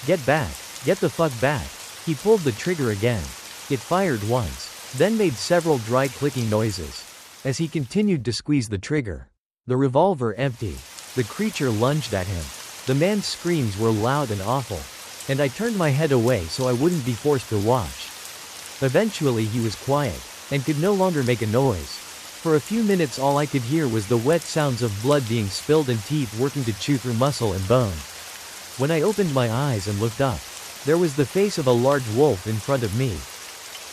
Get back. Get the fuck back. He pulled the trigger again. It fired once, then made several dry clicking noises, as he continued to squeeze the trigger. The revolver empty. The creature lunged at him. The man's screams were loud and awful, and I turned my head away so I wouldn't be forced to watch. Eventually he was quiet, and could no longer make a noise. For a few minutes all I could hear was the wet sounds of blood being spilled and teeth working to chew through muscle and bone. When I opened my eyes and looked up, there was the face of a large wolf in front of me,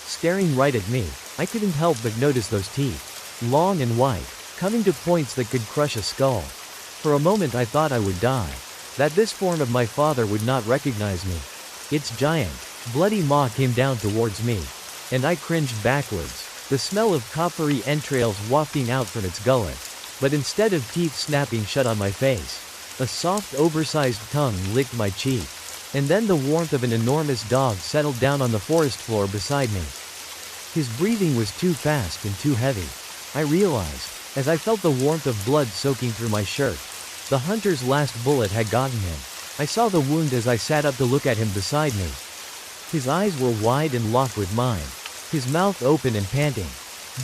staring right at me. I couldn't help but notice those teeth, long and white, coming to points that could crush a skull. For a moment I thought I would die, that this form of my father would not recognize me. Its giant, bloody maw came down towards me, and I cringed backwards, the smell of coppery entrails wafting out from its gullet. But instead of teeth snapping shut on my face, a soft oversized tongue licked my cheek. And then the warmth of an enormous dog settled down on the forest floor beside me. His breathing was too fast and too heavy. I realized, as I felt the warmth of blood soaking through my shirt, the hunter's last bullet had gotten him. I saw the wound as I sat up to look at him beside me. His eyes were wide and locked with mine, his mouth open and panting.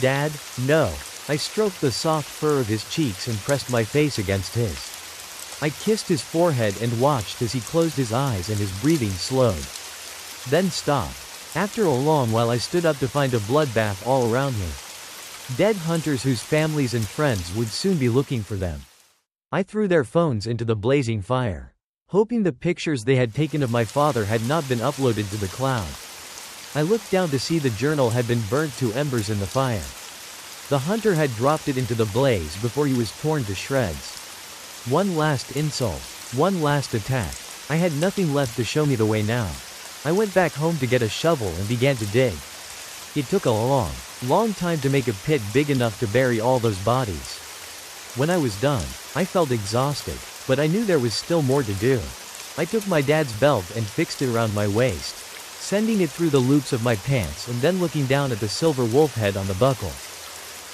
Dad, no. I stroked the soft fur of his cheeks and pressed my face against his. I kissed his forehead and watched as he closed his eyes and his breathing slowed. Then stopped. After a long while I stood up to find a bloodbath all around me. Dead hunters whose families and friends would soon be looking for them. I threw their phones into the blazing fire, hoping the pictures they had taken of my father had not been uploaded to the cloud. I looked down to see the journal had been burnt to embers in the fire. The hunter had dropped it into the blaze before he was torn to shreds. One last insult, one last attack. I had nothing left to show me the way now. I went back home to get a shovel and began to dig. It took a long time to make a pit big enough to bury all those bodies. When I was done, I felt exhausted, but I knew there was still more to do. I took my dad's belt and fixed it around my waist, sending it through the loops of my pants and then looking down at the silver wolf head on the buckle.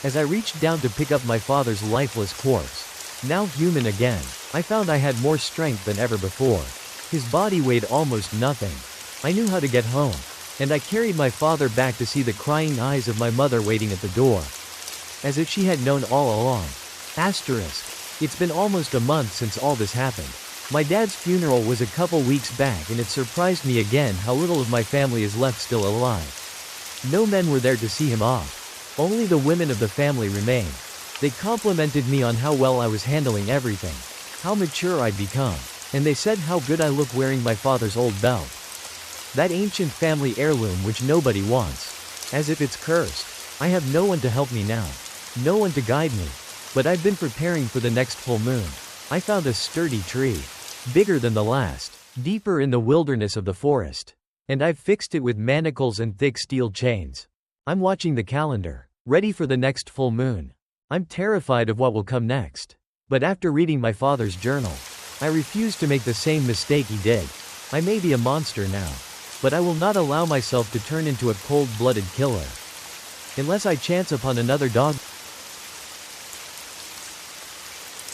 As I reached down to pick up my father's lifeless corpse, now human again, I found I had more strength than ever before. His body weighed almost nothing. I knew how to get home, and I carried my father back to see the crying eyes of my mother waiting at the door. As if she had known all along. It's been almost a month since all this happened. My dad's funeral was a couple weeks back and it surprised me again how little of my family is left still alive. No men were there to see him off. Only the women of the family remained. They complimented me on how well I was handling everything, how mature I'd become, and they said how good I look wearing my father's old belt. That ancient family heirloom which nobody wants. As if it's cursed. I have no one to help me now. No one to guide me. But I've been preparing for the next full moon. I found a sturdy tree. Bigger than the last. Deeper in the wilderness of the forest. And I've fixed it with manacles and thick steel chains. I'm watching the calendar. Ready for the next full moon. I'm terrified of what will come next. But after reading my father's journal, I refuse to make the same mistake he did. I may be a monster now, but I will not allow myself to turn into a cold-blooded killer. Unless I chance upon another dog.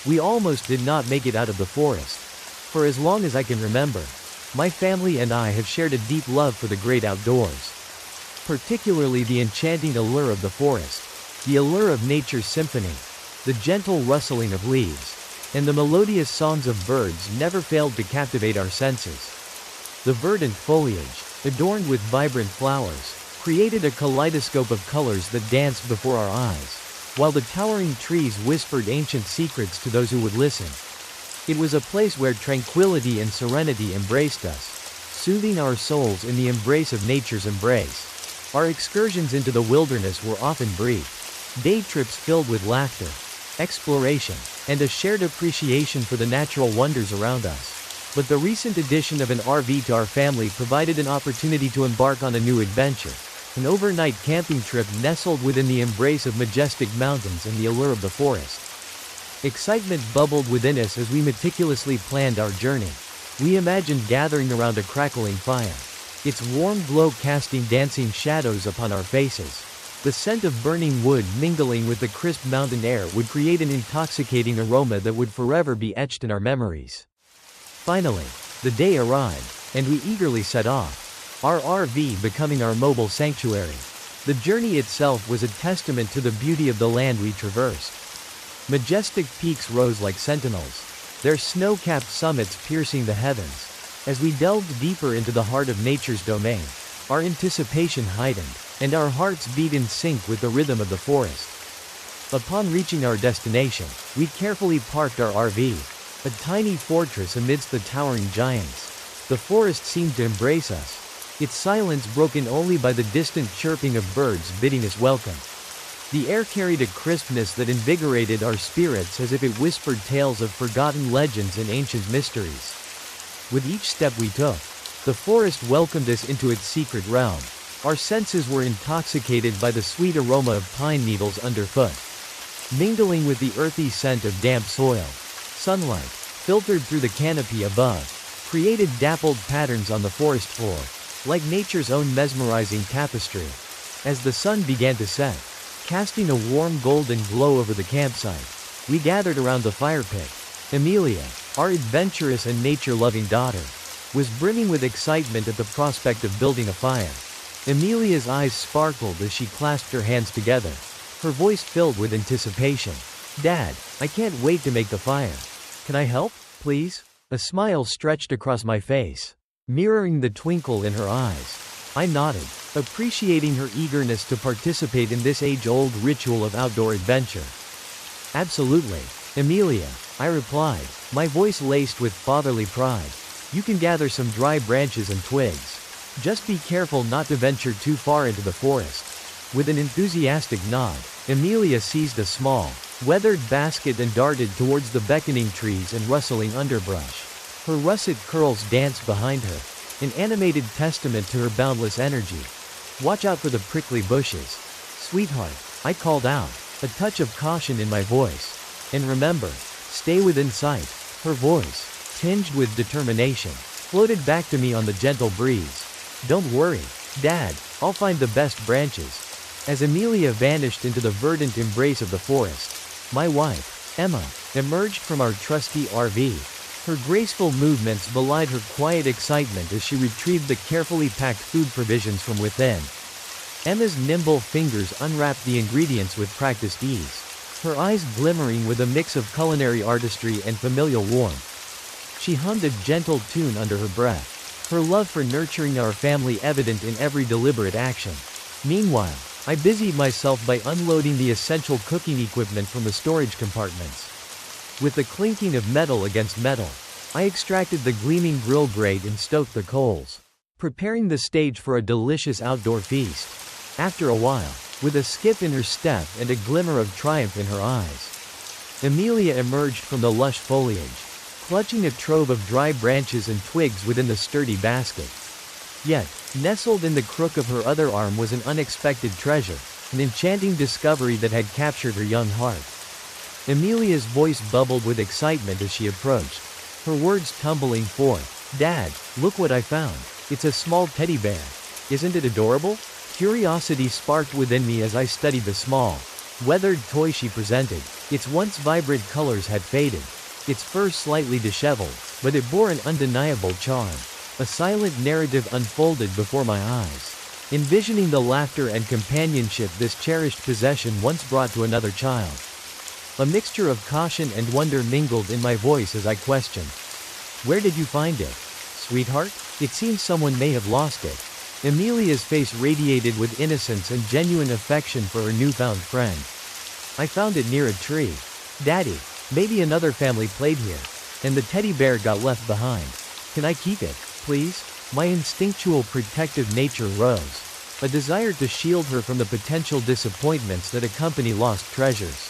We almost did not make it out of the forest. For as long as I can remember, my family and I have shared a deep love for the great outdoors. Particularly the enchanting allure of the forest, the allure of nature's symphony, the gentle rustling of leaves, and the melodious songs of birds never failed to captivate our senses. The verdant foliage, adorned with vibrant flowers, created a kaleidoscope of colors that danced before our eyes, while the towering trees whispered ancient secrets to those who would listen. It was a place where tranquility and serenity embraced us, soothing our souls in the embrace of nature's embrace. Our excursions into the wilderness were often brief, day trips filled with laughter, exploration, and a shared appreciation for the natural wonders around us. But the recent addition of an RV to our family provided an opportunity to embark on a new adventure. An overnight camping trip nestled within the embrace of majestic mountains and the allure of the forest. Excitement bubbled within us as we meticulously planned our journey. We imagined gathering around a crackling fire, its warm glow casting dancing shadows upon our faces. The scent of burning wood mingling with the crisp mountain air would create an intoxicating aroma that would forever be etched in our memories. Finally, the day arrived, and we eagerly set off, our RV becoming our mobile sanctuary. The journey itself was a testament to the beauty of the land we traversed. Majestic peaks rose like sentinels, their snow-capped summits piercing the heavens. As we delved deeper into the heart of nature's domain, our anticipation heightened, and our hearts beat in sync with the rhythm of the forest. Upon reaching our destination, we carefully parked our RV, a tiny fortress amidst the towering giants. The forest seemed to embrace us, its silence broken only by the distant chirping of birds bidding us welcome. The air carried a crispness that invigorated our spirits as if it whispered tales of forgotten legends and ancient mysteries. With each step we took, the forest welcomed us into its secret realm. Our senses were intoxicated by the sweet aroma of pine needles underfoot, mingling with the earthy scent of damp soil. Sunlight, filtered through the canopy above, created dappled patterns on the forest floor, like nature's own mesmerizing tapestry. As the sun began to set, casting a warm golden glow over the campsite, we gathered around the fire pit. Amelia, our adventurous and nature-loving daughter, was brimming with excitement at the prospect of building a fire. Amelia's eyes sparkled as she clasped her hands together, her voice filled with anticipation. "Dad, I can't wait to make the fire. Can I help, please?" A smile stretched across my face, mirroring the twinkle in her eyes. I nodded, appreciating her eagerness to participate in this age-old ritual of outdoor adventure. "Absolutely, Amelia," I replied, my voice laced with fatherly pride. "You can gather some dry branches and twigs. Just be careful not to venture too far into the forest." With an enthusiastic nod, Amelia seized a small, weathered basket and darted towards the beckoning trees and rustling underbrush. Her russet curls danced behind her, an animated testament to her boundless energy. "Watch out for the prickly bushes, sweetheart," I called out, a touch of caution in my voice. "And remember, stay within sight." Her voice, tinged with determination, floated back to me on the gentle breeze. "Don't worry, Dad, I'll find the best branches." As Amelia vanished into the verdant embrace of the forest, my wife, Emma, emerged from our trusty RV. Her graceful movements belied her quiet excitement as she retrieved the carefully packed food provisions from within. Emma's nimble fingers unwrapped the ingredients with practiced ease, her eyes glimmering with a mix of culinary artistry and familial warmth. She hummed a gentle tune under her breath, her love for nurturing our family evident in every deliberate action. Meanwhile, I busied myself by unloading the essential cooking equipment from the storage compartments. With the clinking of metal against metal, I extracted the gleaming grill grate and stoked the coals, preparing the stage for a delicious outdoor feast. After a while, with a skip in her step and a glimmer of triumph in her eyes, Amelia emerged from the lush foliage, clutching a trove of dry branches and twigs within the sturdy basket. Yet, nestled in the crook of her other arm was an unexpected treasure, an enchanting discovery that had captured her young heart. Amelia's voice bubbled with excitement as she approached, her words tumbling forth. "Dad, look what I found. It's a small teddy bear. Isn't it adorable?" Curiosity sparked within me as I studied the small, weathered toy she presented. Its once vibrant colors had faded, its fur slightly disheveled, but it bore an undeniable charm. A silent narrative unfolded before my eyes, envisioning the laughter and companionship this cherished possession once brought to another child. A mixture of caution and wonder mingled in my voice as I questioned. "Where did you find it, sweetheart? It seems someone may have lost it." Amelia's face radiated with innocence and genuine affection for her newfound friend. "I found it near a tree. Daddy, maybe another family played here, and the teddy bear got left behind. Can I keep it, please?" My instinctual protective nature rose, a desire to shield her from the potential disappointments that accompany lost treasures.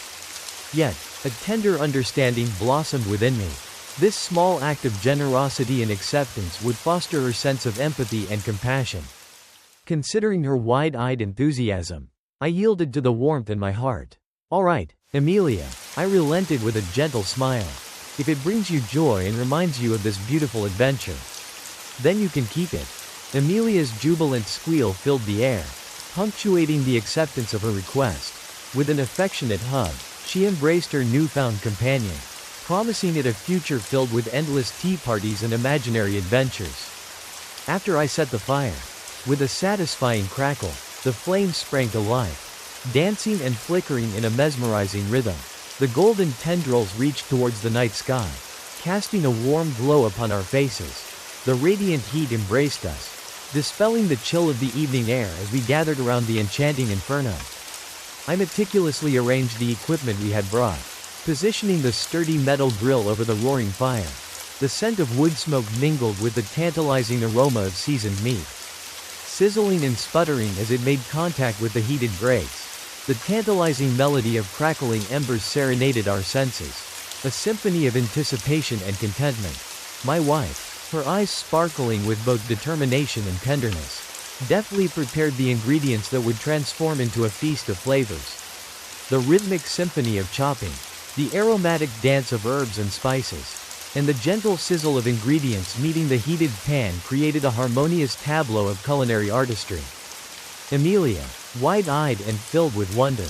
Yet, a tender understanding blossomed within me. This small act of generosity and acceptance would foster her sense of empathy and compassion. Considering her wide-eyed enthusiasm, I yielded to the warmth in my heart. "All right, Amelia," I relented with a gentle smile. "If it brings you joy and reminds you of this beautiful adventure, then you can keep it." Amelia's jubilant squeal filled the air, punctuating the acceptance of her request. With an affectionate hug, she embraced her newfound companion, promising it a future filled with endless tea parties and imaginary adventures. After I set the fire, with a satisfying crackle, the flames sprang to life, dancing and flickering in a mesmerizing rhythm. The golden tendrils reached towards the night sky, casting a warm glow upon our faces. The radiant heat embraced us, dispelling the chill of the evening air as we gathered around the enchanting inferno. I meticulously arranged the equipment we had brought, positioning the sturdy metal grill over the roaring fire. The scent of wood smoke mingled with the tantalizing aroma of seasoned meat, sizzling and sputtering as it made contact with the heated grates. The tantalizing melody of crackling embers serenaded our senses, a symphony of anticipation and contentment. My wife, her eyes sparkling with both determination and tenderness, deftly prepared the ingredients that would transform into a feast of flavors. The rhythmic symphony of chopping, the aromatic dance of herbs and spices, and the gentle sizzle of ingredients meeting the heated pan created a harmonious tableau of culinary artistry. Amelia, wide-eyed and filled with wonder,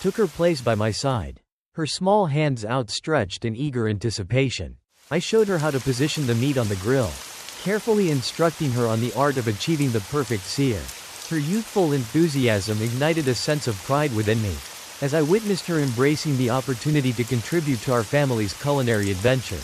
took her place by my side, her small hands outstretched in eager anticipation. I showed her how to position the meat on the grill, carefully instructing her on the art of achieving the perfect sear. Her youthful enthusiasm ignited a sense of pride within me, as I witnessed her embracing the opportunity to contribute to our family's culinary adventure.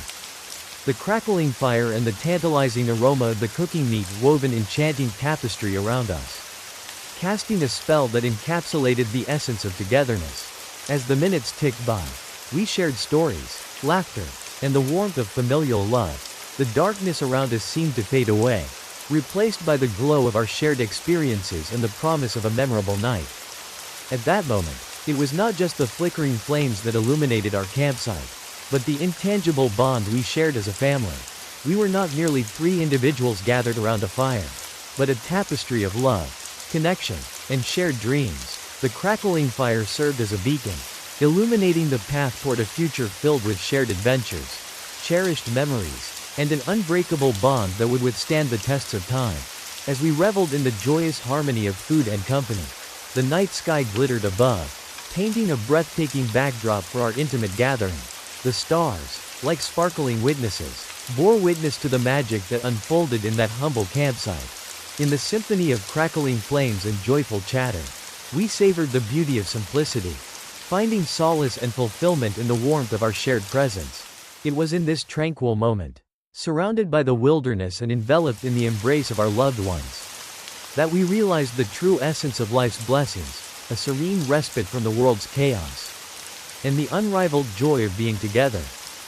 The crackling fire and the tantalizing aroma of the cooking meat wove an enchanting tapestry around us, casting a spell that encapsulated the essence of togetherness. As the minutes ticked by, we shared stories, laughter, and the warmth of familial love. The darkness around us seemed to fade away, replaced by the glow of our shared experiences and the promise of a memorable night. At that moment, it was not just the flickering flames that illuminated our campsite, but the intangible bond we shared as a family. We were not merely three individuals gathered around a fire, but a tapestry of love, connection, and shared dreams. The crackling fire served as a beacon, illuminating the path toward a future filled with shared adventures, cherished memories, and an unbreakable bond that would withstand the tests of time. As we reveled in the joyous harmony of food and company, the night sky glittered above, painting a breathtaking backdrop for our intimate gathering. The stars, like sparkling witnesses, bore witness to the magic that unfolded in that humble campsite. In the symphony of crackling flames and joyful chatter, we savored the beauty of simplicity, finding solace and fulfillment in the warmth of our shared presence. It was in this tranquil moment, surrounded by the wilderness and enveloped in the embrace of our loved ones, that we realized the true essence of life's blessings, a serene respite from the world's chaos, and the unrivaled joy of being together,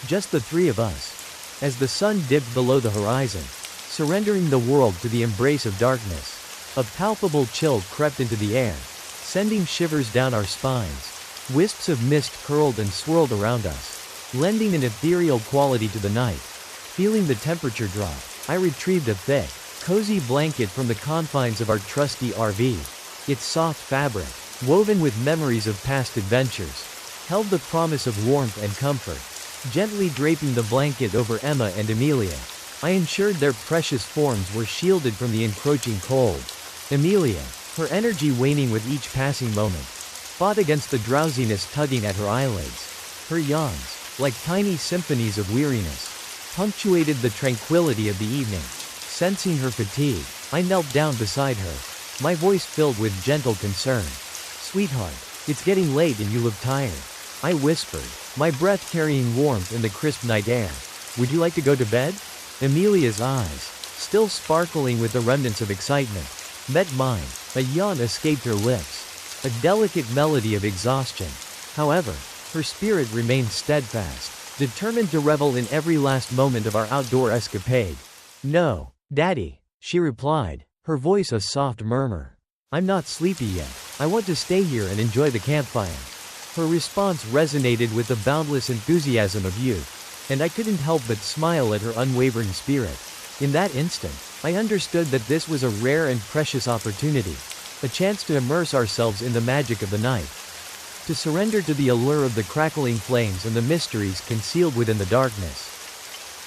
just the three of us. As the sun dipped below the horizon, surrendering the world to the embrace of darkness, a palpable chill crept into the air, sending shivers down our spines. Wisps of mist curled and swirled around us, lending an ethereal quality to the night. Feeling the temperature drop, I retrieved a thick, cozy blanket from the confines of our trusty RV. Its soft fabric, woven with memories of past adventures, held the promise of warmth and comfort. Gently draping the blanket over Emma and Amelia, I ensured their precious forms were shielded from the encroaching cold. Amelia, her energy waning with each passing moment, fought against the drowsiness tugging at her eyelids. Her yawns, like tiny symphonies of weariness, punctuated the tranquility of the evening. Sensing her fatigue, I knelt down beside her, my voice filled with gentle concern. "Sweetheart, it's getting late and you look tired," I whispered, my breath carrying warmth in the crisp night air. "Would you like to go to bed?" Amelia's eyes, still sparkling with the remnants of excitement, met mine. A yawn escaped her lips, a delicate melody of exhaustion. However, her spirit remained steadfast, determined to revel in every last moment of our outdoor escapade. "No, Daddy," she replied, her voice a soft murmur. "I'm not sleepy yet. I want to stay here and enjoy the campfire." Her response resonated with the boundless enthusiasm of youth, and I couldn't help but smile at her unwavering spirit. In that instant, I understood that this was a rare and precious opportunity, a chance to immerse ourselves in the magic of the night, to surrender to the allure of the crackling flames and the mysteries concealed within the darkness.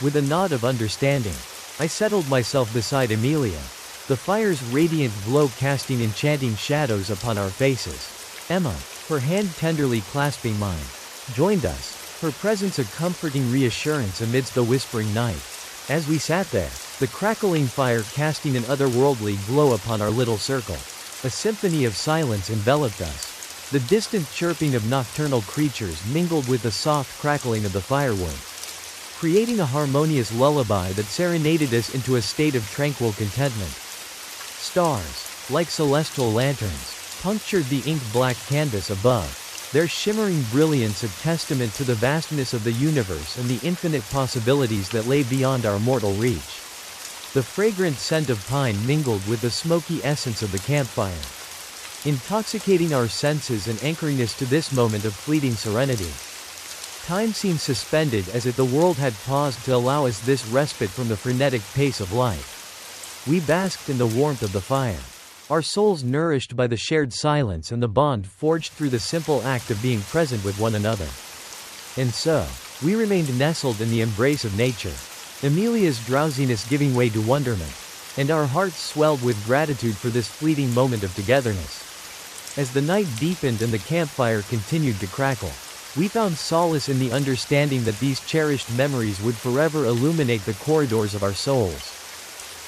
With a nod of understanding, I settled myself beside Amelia, the fire's radiant glow casting enchanting shadows upon our faces. Emma, her hand tenderly clasping mine, joined us, her presence a comforting reassurance amidst the whispering night. As we sat there, the crackling fire casting an otherworldly glow upon our little circle, a symphony of silence enveloped us. The distant chirping of nocturnal creatures mingled with the soft crackling of the firewood, creating a harmonious lullaby that serenaded us into a state of tranquil contentment. Stars, like celestial lanterns, punctured the ink-black canvas above, their shimmering brilliance a testament to the vastness of the universe and the infinite possibilities that lay beyond our mortal reach. The fragrant scent of pine mingled with the smoky essence of the campfire, intoxicating our senses and anchoring us to this moment of fleeting serenity. Time seemed suspended as if the world had paused to allow us this respite from the frenetic pace of life. We basked in the warmth of the fire, our souls nourished by the shared silence and the bond forged through the simple act of being present with one another. And so, we remained nestled in the embrace of nature, Amelia's drowsiness giving way to wonderment, and our hearts swelled with gratitude for this fleeting moment of togetherness. As the night deepened and the campfire continued to crackle, we found solace in the understanding that these cherished memories would forever illuminate the corridors of our souls.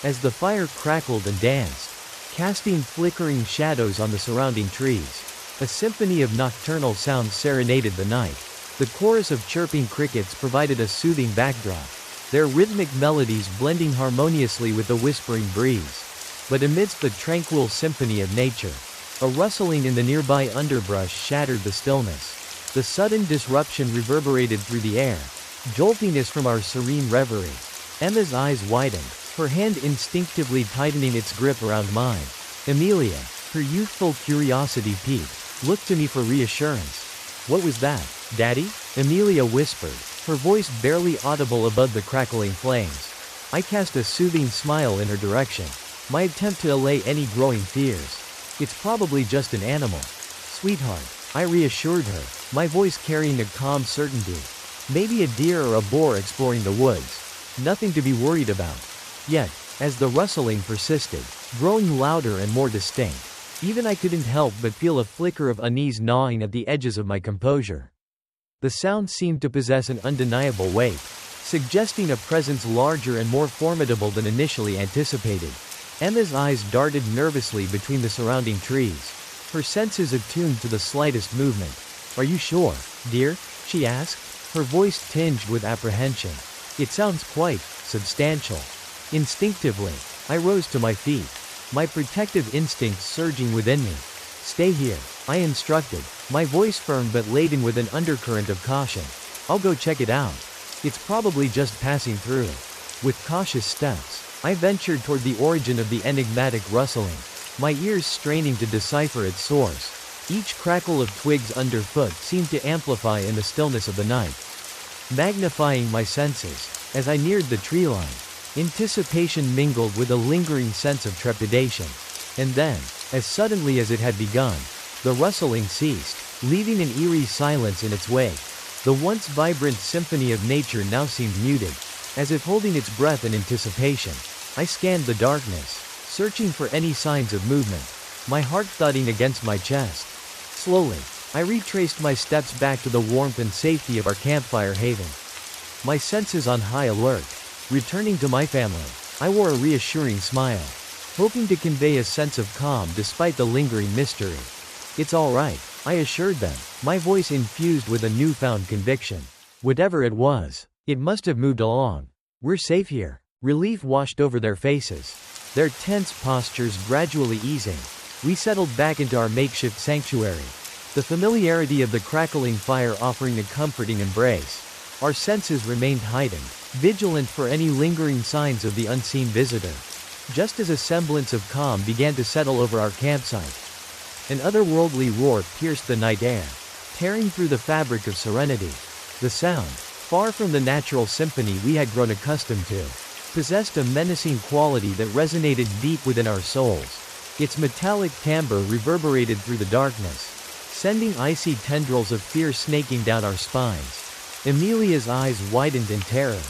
As the fire crackled and danced, casting flickering shadows on the surrounding trees, A symphony of nocturnal sounds serenaded the night. The chorus of chirping crickets provided a soothing backdrop, their rhythmic melodies blending harmoniously with the whispering breeze. But amidst the tranquil symphony of nature, a rustling in the nearby underbrush shattered the stillness. The sudden disruption reverberated through the air, jolting us from our serene reverie. Emma's eyes widened, her hand instinctively tightening its grip around mine. Amelia, her youthful curiosity piqued, looked to me for reassurance. "What was that, Daddy?" Amelia whispered, her voice barely audible above the crackling flames. I cast a soothing smile in her direction, my attempt to allay any growing fears. "It's probably just an animal, sweetheart," I reassured her, my voice carrying a calm certainty. "Maybe a deer or a boar exploring the woods. Nothing to be worried about." Yet, as the rustling persisted, growing louder and more distinct, even I couldn't help but feel a flicker of unease gnawing at the edges of my composure. The sound seemed to possess an undeniable weight, suggesting a presence larger and more formidable than initially anticipated. Emma's eyes darted nervously between the surrounding trees, her senses attuned to the slightest movement. "Are you sure, dear?" she asked, her voice tinged with apprehension. "It sounds quite substantial." Instinctively, I rose to my feet, my protective instincts surging within me. "Stay here," I instructed, my voice firm but laden with an undercurrent of caution. "I'll go check it out. It's probably just passing through." With cautious steps, I ventured toward the origin of the enigmatic rustling, my ears straining to decipher its source. Each crackle of twigs underfoot seemed to amplify in the stillness of the night, magnifying my senses. As I neared the tree line, anticipation mingled with a lingering sense of trepidation. And then, as suddenly as it had begun, the rustling ceased, leaving an eerie silence in its wake. The once vibrant symphony of nature now seemed muted, as if holding its breath in anticipation. I scanned the darkness, searching for any signs of movement, my heart thudding against my chest. Slowly, I retraced my steps back to the warmth and safety of our campfire haven, my senses on high alert. Returning to my family, I wore a reassuring smile, hoping to convey a sense of calm despite the lingering mystery. "It's all right," I assured them, my voice infused with a newfound conviction. Whatever it was, it must have moved along. "We're safe here." Relief washed over their faces, their tense postures gradually easing. We settled back into our makeshift sanctuary, the familiarity of the crackling fire offering a comforting embrace. Our senses remained heightened, vigilant for any lingering signs of the unseen visitor. Just as a semblance of calm began to settle over our campsite, an otherworldly roar pierced the night air, tearing through the fabric of serenity. The sound, far from the natural symphony we had grown accustomed to, possessed a menacing quality that resonated deep within our souls. Its metallic timbre reverberated through the darkness, sending icy tendrils of fear snaking down our spines. Amelia's eyes widened in terror,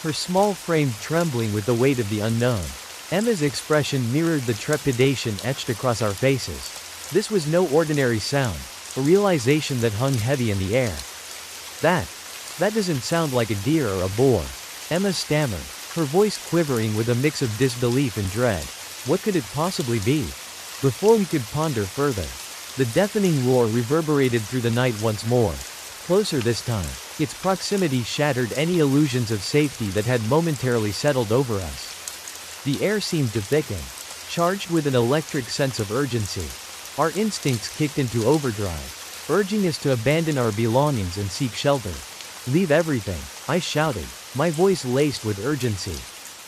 her small frame trembling with the weight of the unknown. Emma's expression mirrored the trepidation etched across our faces. This was no ordinary sound, a realization that hung heavy in the air. That doesn't sound like a deer or a boar," Emma stammered, her voice quivering with a mix of disbelief and dread. "What could it possibly be?" Before we could ponder further, the deafening roar reverberated through the night once more, closer this time. Its proximity shattered any illusions of safety that had momentarily settled over us. The air seemed to thicken, charged with an electric sense of urgency. Our instincts kicked into overdrive, urging us to abandon our belongings and seek shelter. "Leave everything," I shouted, my voice laced with urgency.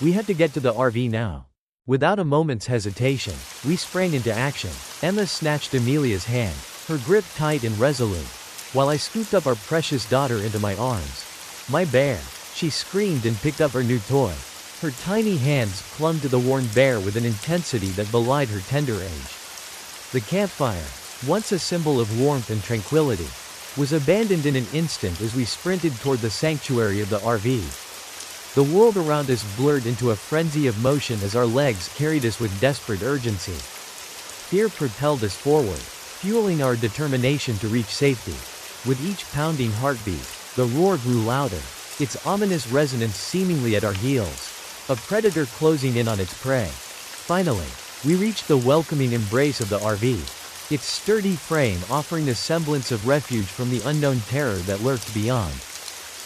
We had to get to the RV now. Without a moment's hesitation, we sprang into action. Emma snatched Amelia's hand, her grip tight and resolute, while I scooped up our precious daughter into my arms. "My bear!" She screamed and picked up her new toy. Her tiny hands clung to the worn bear with an intensity that belied her tender age. The campfire, once a symbol of warmth and tranquility, was abandoned in an instant as we sprinted toward the sanctuary of the RV. The world around us blurred into a frenzy of motion as our legs carried us with desperate urgency. Fear propelled us forward, fueling our determination to reach safety. With each pounding heartbeat, the roar grew louder, its ominous resonance seemingly at our heels, a predator closing in on its prey. Finally, we reached the welcoming embrace of the RV. its sturdy frame offering a semblance of refuge from the unknown terror that lurked beyond.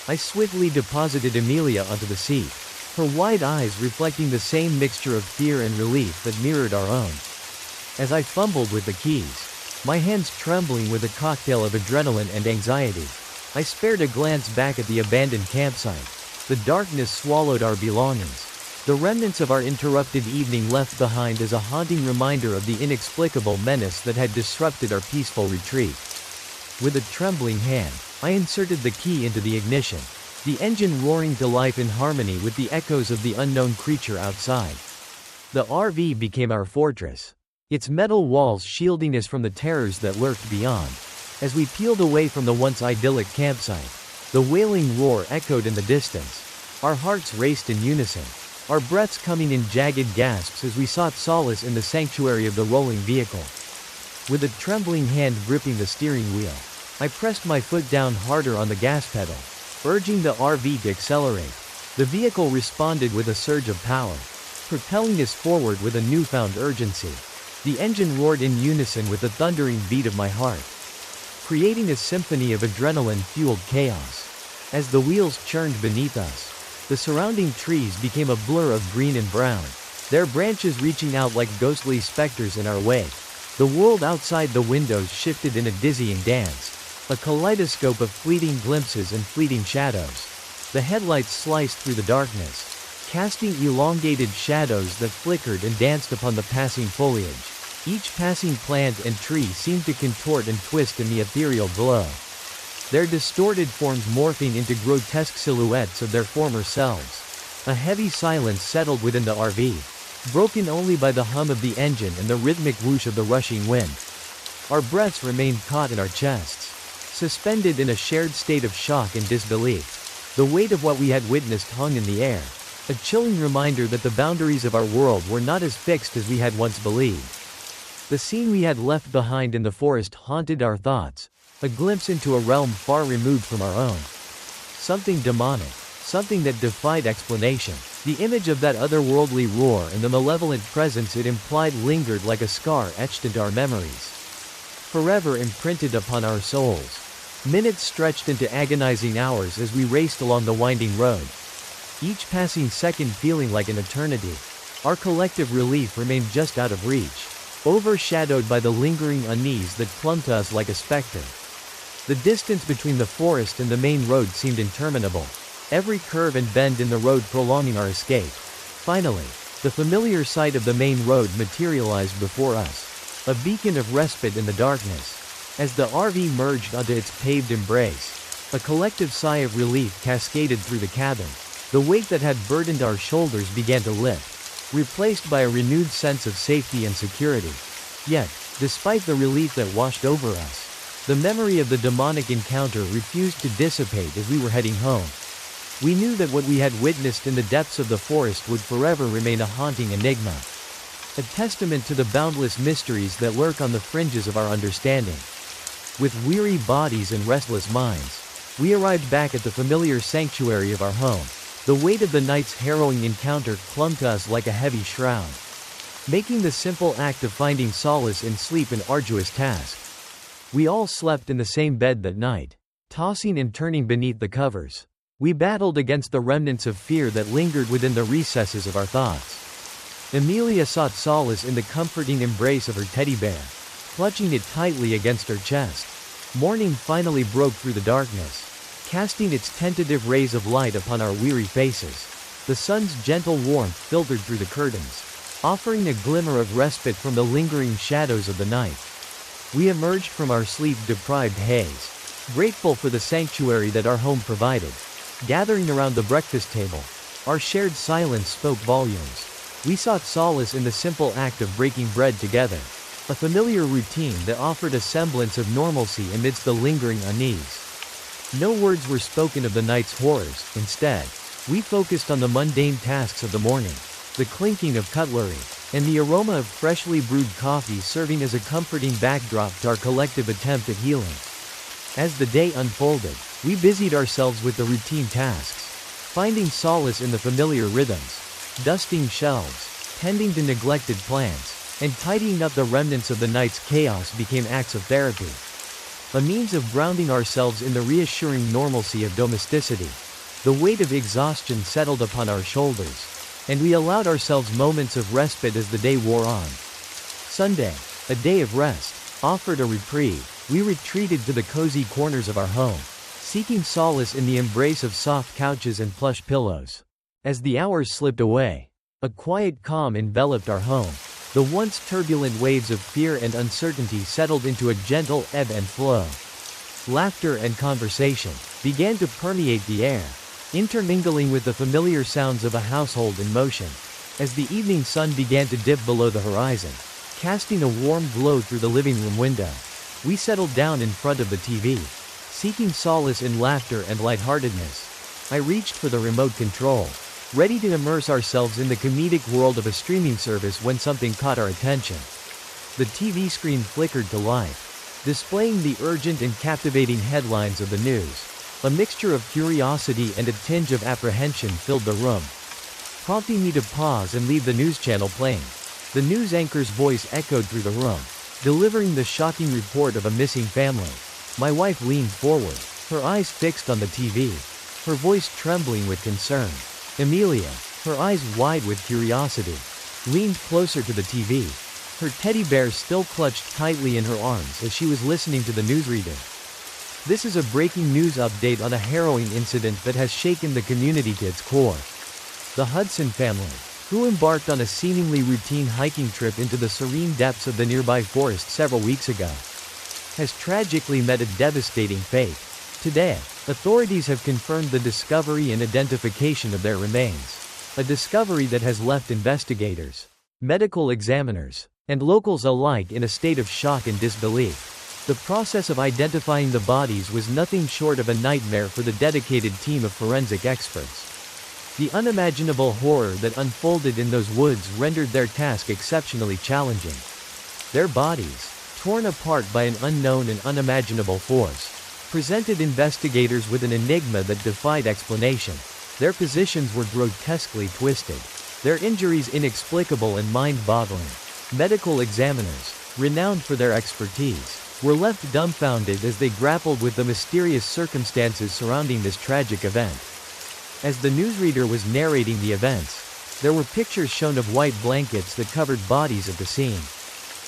I swiftly deposited Amelia onto the seat, her wide eyes reflecting the same mixture of fear and relief that mirrored our own. As I fumbled with the keys, my hands trembling with a cocktail of adrenaline and anxiety, I spared a glance back at the abandoned campsite. The darkness swallowed our belongings. The remnants of our interrupted evening left behind as a haunting reminder of the inexplicable menace that had disrupted our peaceful retreat. With a trembling hand, I inserted the key into the ignition, the engine roaring to life in harmony with the echoes of the unknown creature outside. The RV became our fortress, its metal walls shielding us from the terrors that lurked beyond. As we peeled away from the once idyllic campsite, the wailing roar echoed in the distance. Our hearts raced in unison, our breaths coming in jagged gasps as we sought solace in the sanctuary of the rolling vehicle. With a trembling hand gripping the steering wheel, I pressed my foot down harder on the gas pedal, urging the RV to accelerate. The vehicle responded with a surge of power, propelling us forward with a newfound urgency. The engine roared in unison with the thundering beat of my heart, creating a symphony of adrenaline-fueled chaos. As the wheels churned beneath us, the surrounding trees became a blur of green and brown, their branches reaching out like ghostly specters in our wake. The world outside the windows shifted in a dizzying dance, a kaleidoscope of fleeting glimpses and fleeting shadows. The headlights sliced through the darkness, casting elongated shadows that flickered and danced upon the passing foliage. Each passing plant and tree seemed to contort and twist in the ethereal glow, their distorted forms morphing into grotesque silhouettes of their former selves. A heavy silence settled within the RV, broken only by the hum of the engine and the rhythmic whoosh of the rushing wind. Our breaths remained caught in our chests, suspended in a shared state of shock and disbelief. The weight of what we had witnessed hung in the air, a chilling reminder that the boundaries of our world were not as fixed as we had once believed. The scene we had left behind in the forest haunted our thoughts, a glimpse into a realm far removed from our own. Something demonic, something that defied explanation. The image of that otherworldly roar and the malevolent presence it implied lingered like a scar etched into our memories, forever imprinted upon our souls. Minutes stretched into agonizing hours as we raced along the winding road, each passing second feeling like an eternity. Our collective relief remained just out of reach, overshadowed by the lingering unease that clung to us like a specter. The distance between the forest and the main road seemed interminable, every curve and bend in the road prolonging our escape. Finally, the familiar sight of the main road materialized before us, a beacon of respite in the darkness. As the RV merged onto its paved embrace, a collective sigh of relief cascaded through the cabin. The weight that had burdened our shoulders began to lift, replaced by a renewed sense of safety and security. Yet, despite the relief that washed over us, the memory of the demonic encounter refused to dissipate as we were heading home. We knew that what we had witnessed in the depths of the forest would forever remain a haunting enigma, a testament to the boundless mysteries that lurk on the fringes of our understanding. With weary bodies and restless minds, we arrived back at the familiar sanctuary of our home. The weight of the night's harrowing encounter clung to us like a heavy shroud, making the simple act of finding solace in sleep an arduous task. We all slept in the same bed that night, tossing and turning beneath the covers. We battled against the remnants of fear that lingered within the recesses of our thoughts. Amelia sought solace in the comforting embrace of her teddy bear, clutching it tightly against her chest. Morning finally broke through the darkness, casting its tentative rays of light upon our weary faces. The sun's gentle warmth filtered through the curtains, offering a glimmer of respite from the lingering shadows of the night. We emerged from our sleep-deprived haze, grateful for the sanctuary that our home provided. Gathering around the breakfast table, our shared silence spoke volumes. We sought solace in the simple act of breaking bread together, a familiar routine that offered a semblance of normalcy amidst the lingering unease. No words were spoken of the night's horrors. Instead, we focused on the mundane tasks of the morning, the clinking of cutlery, and the aroma of freshly brewed coffee serving as a comforting backdrop to our collective attempt at healing. As the day unfolded, we busied ourselves with the routine tasks, finding solace in the familiar rhythms, dusting shelves, tending to neglected plants, and tidying up the remnants of the night's chaos became acts of therapy. A means of grounding ourselves in the reassuring normalcy of domesticity. The weight of exhaustion settled upon our shoulders, and we allowed ourselves moments of respite as the day wore on. Sunday, a day of rest, offered a reprieve. We retreated to the cozy corners of our home, seeking solace in the embrace of soft couches and plush pillows. As the hours slipped away, a quiet calm enveloped our home. The once turbulent waves of fear and uncertainty settled into a gentle ebb and flow. Laughter and conversation began to permeate the air, intermingling with the familiar sounds of a household in motion. As the evening sun began to dip below the horizon, casting a warm glow through the living room window, we settled down in front of the TV, seeking solace in laughter and lightheartedness. I reached for the remote control, ready to immerse ourselves in the comedic world of a streaming service when something caught our attention. The TV screen flickered to life, displaying the urgent and captivating headlines of the news. A mixture of curiosity and a tinge of apprehension filled the room, prompting me to pause and leave the news channel playing. The news anchor's voice echoed through the room, delivering the shocking report of a missing family. My wife leaned forward, her eyes fixed on the TV, her voice trembling with concern. Amelia, her eyes wide with curiosity, leaned closer to the TV, her teddy bear still clutched tightly in her arms as she was listening to the newsreader. This is a breaking news update on a harrowing incident that has shaken the community to its core. The Hudson family, who embarked on a seemingly routine hiking trip into the serene depths of the nearby forest several weeks ago, has tragically met a devastating fate. Today, authorities have confirmed the discovery and identification of their remains. A discovery that has left investigators, medical examiners, and locals alike in a state of shock and disbelief. The process of identifying the bodies was nothing short of a nightmare for the dedicated team of forensic experts. The unimaginable horror that unfolded in those woods rendered their task exceptionally challenging. Their bodies, torn apart by an unknown and unimaginable force, presented investigators with an enigma that defied explanation. Their positions were grotesquely twisted, their injuries inexplicable and mind-boggling. Medical examiners, renowned for their expertise, were left dumbfounded as they grappled with the mysterious circumstances surrounding this tragic event. As the newsreader was narrating the events, there were pictures shown of white blankets that covered bodies at the scene.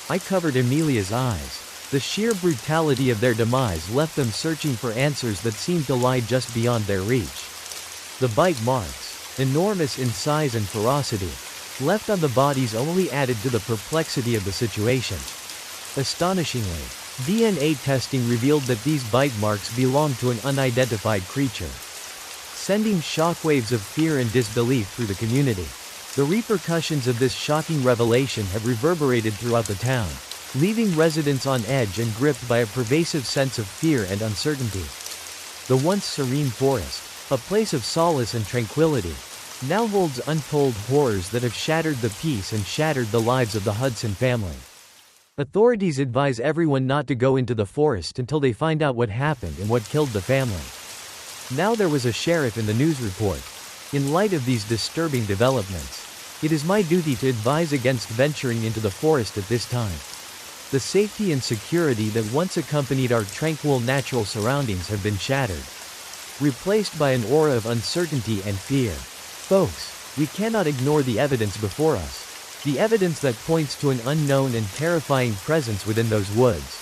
I covered Amelia's eyes. The sheer brutality of their demise left them searching for answers that seemed to lie just beyond their reach. The bite marks, enormous in size and ferocity, left on the bodies only added to the perplexity of the situation. Astonishingly, DNA testing revealed that these bite marks belonged to an unidentified creature, sending shockwaves of fear and disbelief through the community. The repercussions of this shocking revelation have reverberated throughout the town, leaving residents on edge and gripped by a pervasive sense of fear and uncertainty. The once serene forest, a place of solace and tranquility, now holds untold horrors that have shattered the peace and shattered the lives of the Hudson family. Authorities advise everyone not to go into the forest until they find out what happened and what killed the family. Now there was a sheriff in the news report. In light of these disturbing developments, it is my duty to advise against venturing into the forest at this time. The safety and security that once accompanied our tranquil natural surroundings have been shattered, replaced by an aura of uncertainty and fear. Folks, we cannot ignore the evidence before us. The evidence that points to an unknown and terrifying presence within those woods.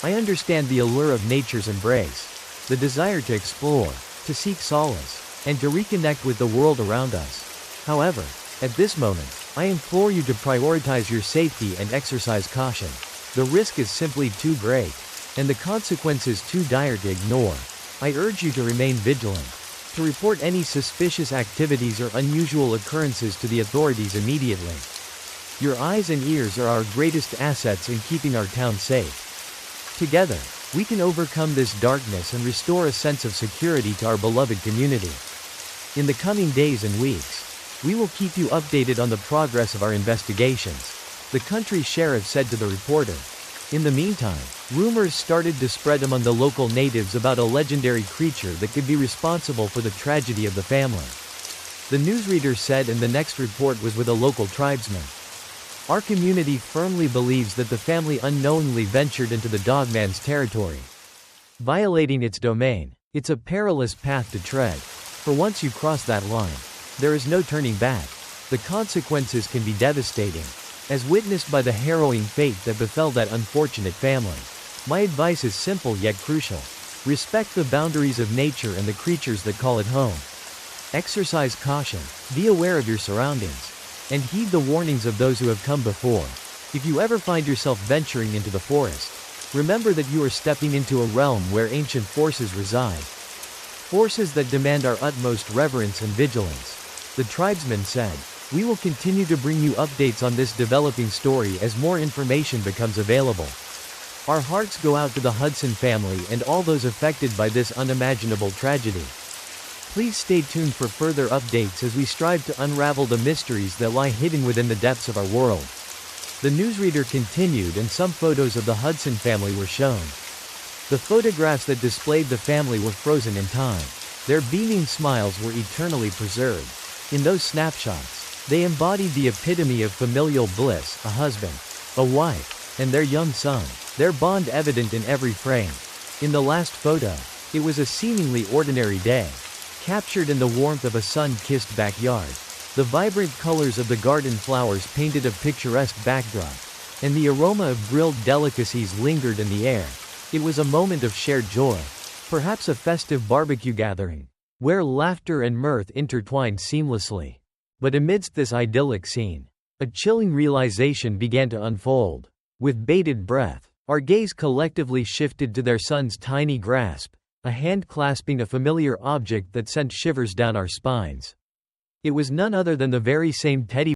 I understand the allure of nature's embrace, the desire to explore, to seek solace, and to reconnect with the world around us. However, at this moment, I implore you to prioritize your safety and exercise caution. The risk is simply too great, and the consequences too dire to ignore. I urge you to remain vigilant, to report any suspicious activities or unusual occurrences to the authorities immediately. Your eyes and ears are our greatest assets in keeping our town safe. Together, we can overcome this darkness and restore a sense of security to our beloved community. In the coming days and weeks, we will keep you updated on the progress of our investigations, the country sheriff said to the reporter. In the meantime, rumors started to spread among the local natives about a legendary creature that could be responsible for the tragedy of the family. The newsreader said, and the next report was with a local tribesman. Our community firmly believes that the family unknowingly ventured into the Dogman's territory, violating its domain. It's a perilous path to tread, for once you cross that line, there is no turning back. The consequences can be devastating, as witnessed by the harrowing fate that befell that unfortunate family. My advice is simple yet crucial. Respect the boundaries of nature and the creatures that call it home. Exercise caution, be aware of your surroundings, and heed the warnings of those who have come before. If you ever find yourself venturing into the forest, remember that you are stepping into a realm where ancient forces reside. Forces that demand our utmost reverence and vigilance. The tribesman said, "We will continue to bring you updates on this developing story as more information becomes available." Our hearts go out to the Hudson family and all those affected by this unimaginable tragedy. Please stay tuned for further updates as we strive to unravel the mysteries that lie hidden within the depths of our world. The newsreader continued, and some photos of the Hudson family were shown. The photographs that displayed the family were frozen in time. Their beaming smiles were eternally preserved. In those snapshots, they embodied the epitome of familial bliss, a husband, a wife, and their young son, their bond evident in every frame. In the last photo, it was a seemingly ordinary day, captured in the warmth of a sun-kissed backyard. The vibrant colors of the garden flowers painted a picturesque backdrop, and the aroma of grilled delicacies lingered in the air. It was a moment of shared joy, perhaps a festive barbecue gathering, where laughter and mirth intertwined seamlessly. But amidst this idyllic scene, a chilling realization began to unfold. With bated breath, our gaze collectively shifted to their son's tiny grasp, a hand clasping a familiar object that sent shivers down our spines. It was none other than the very same teddy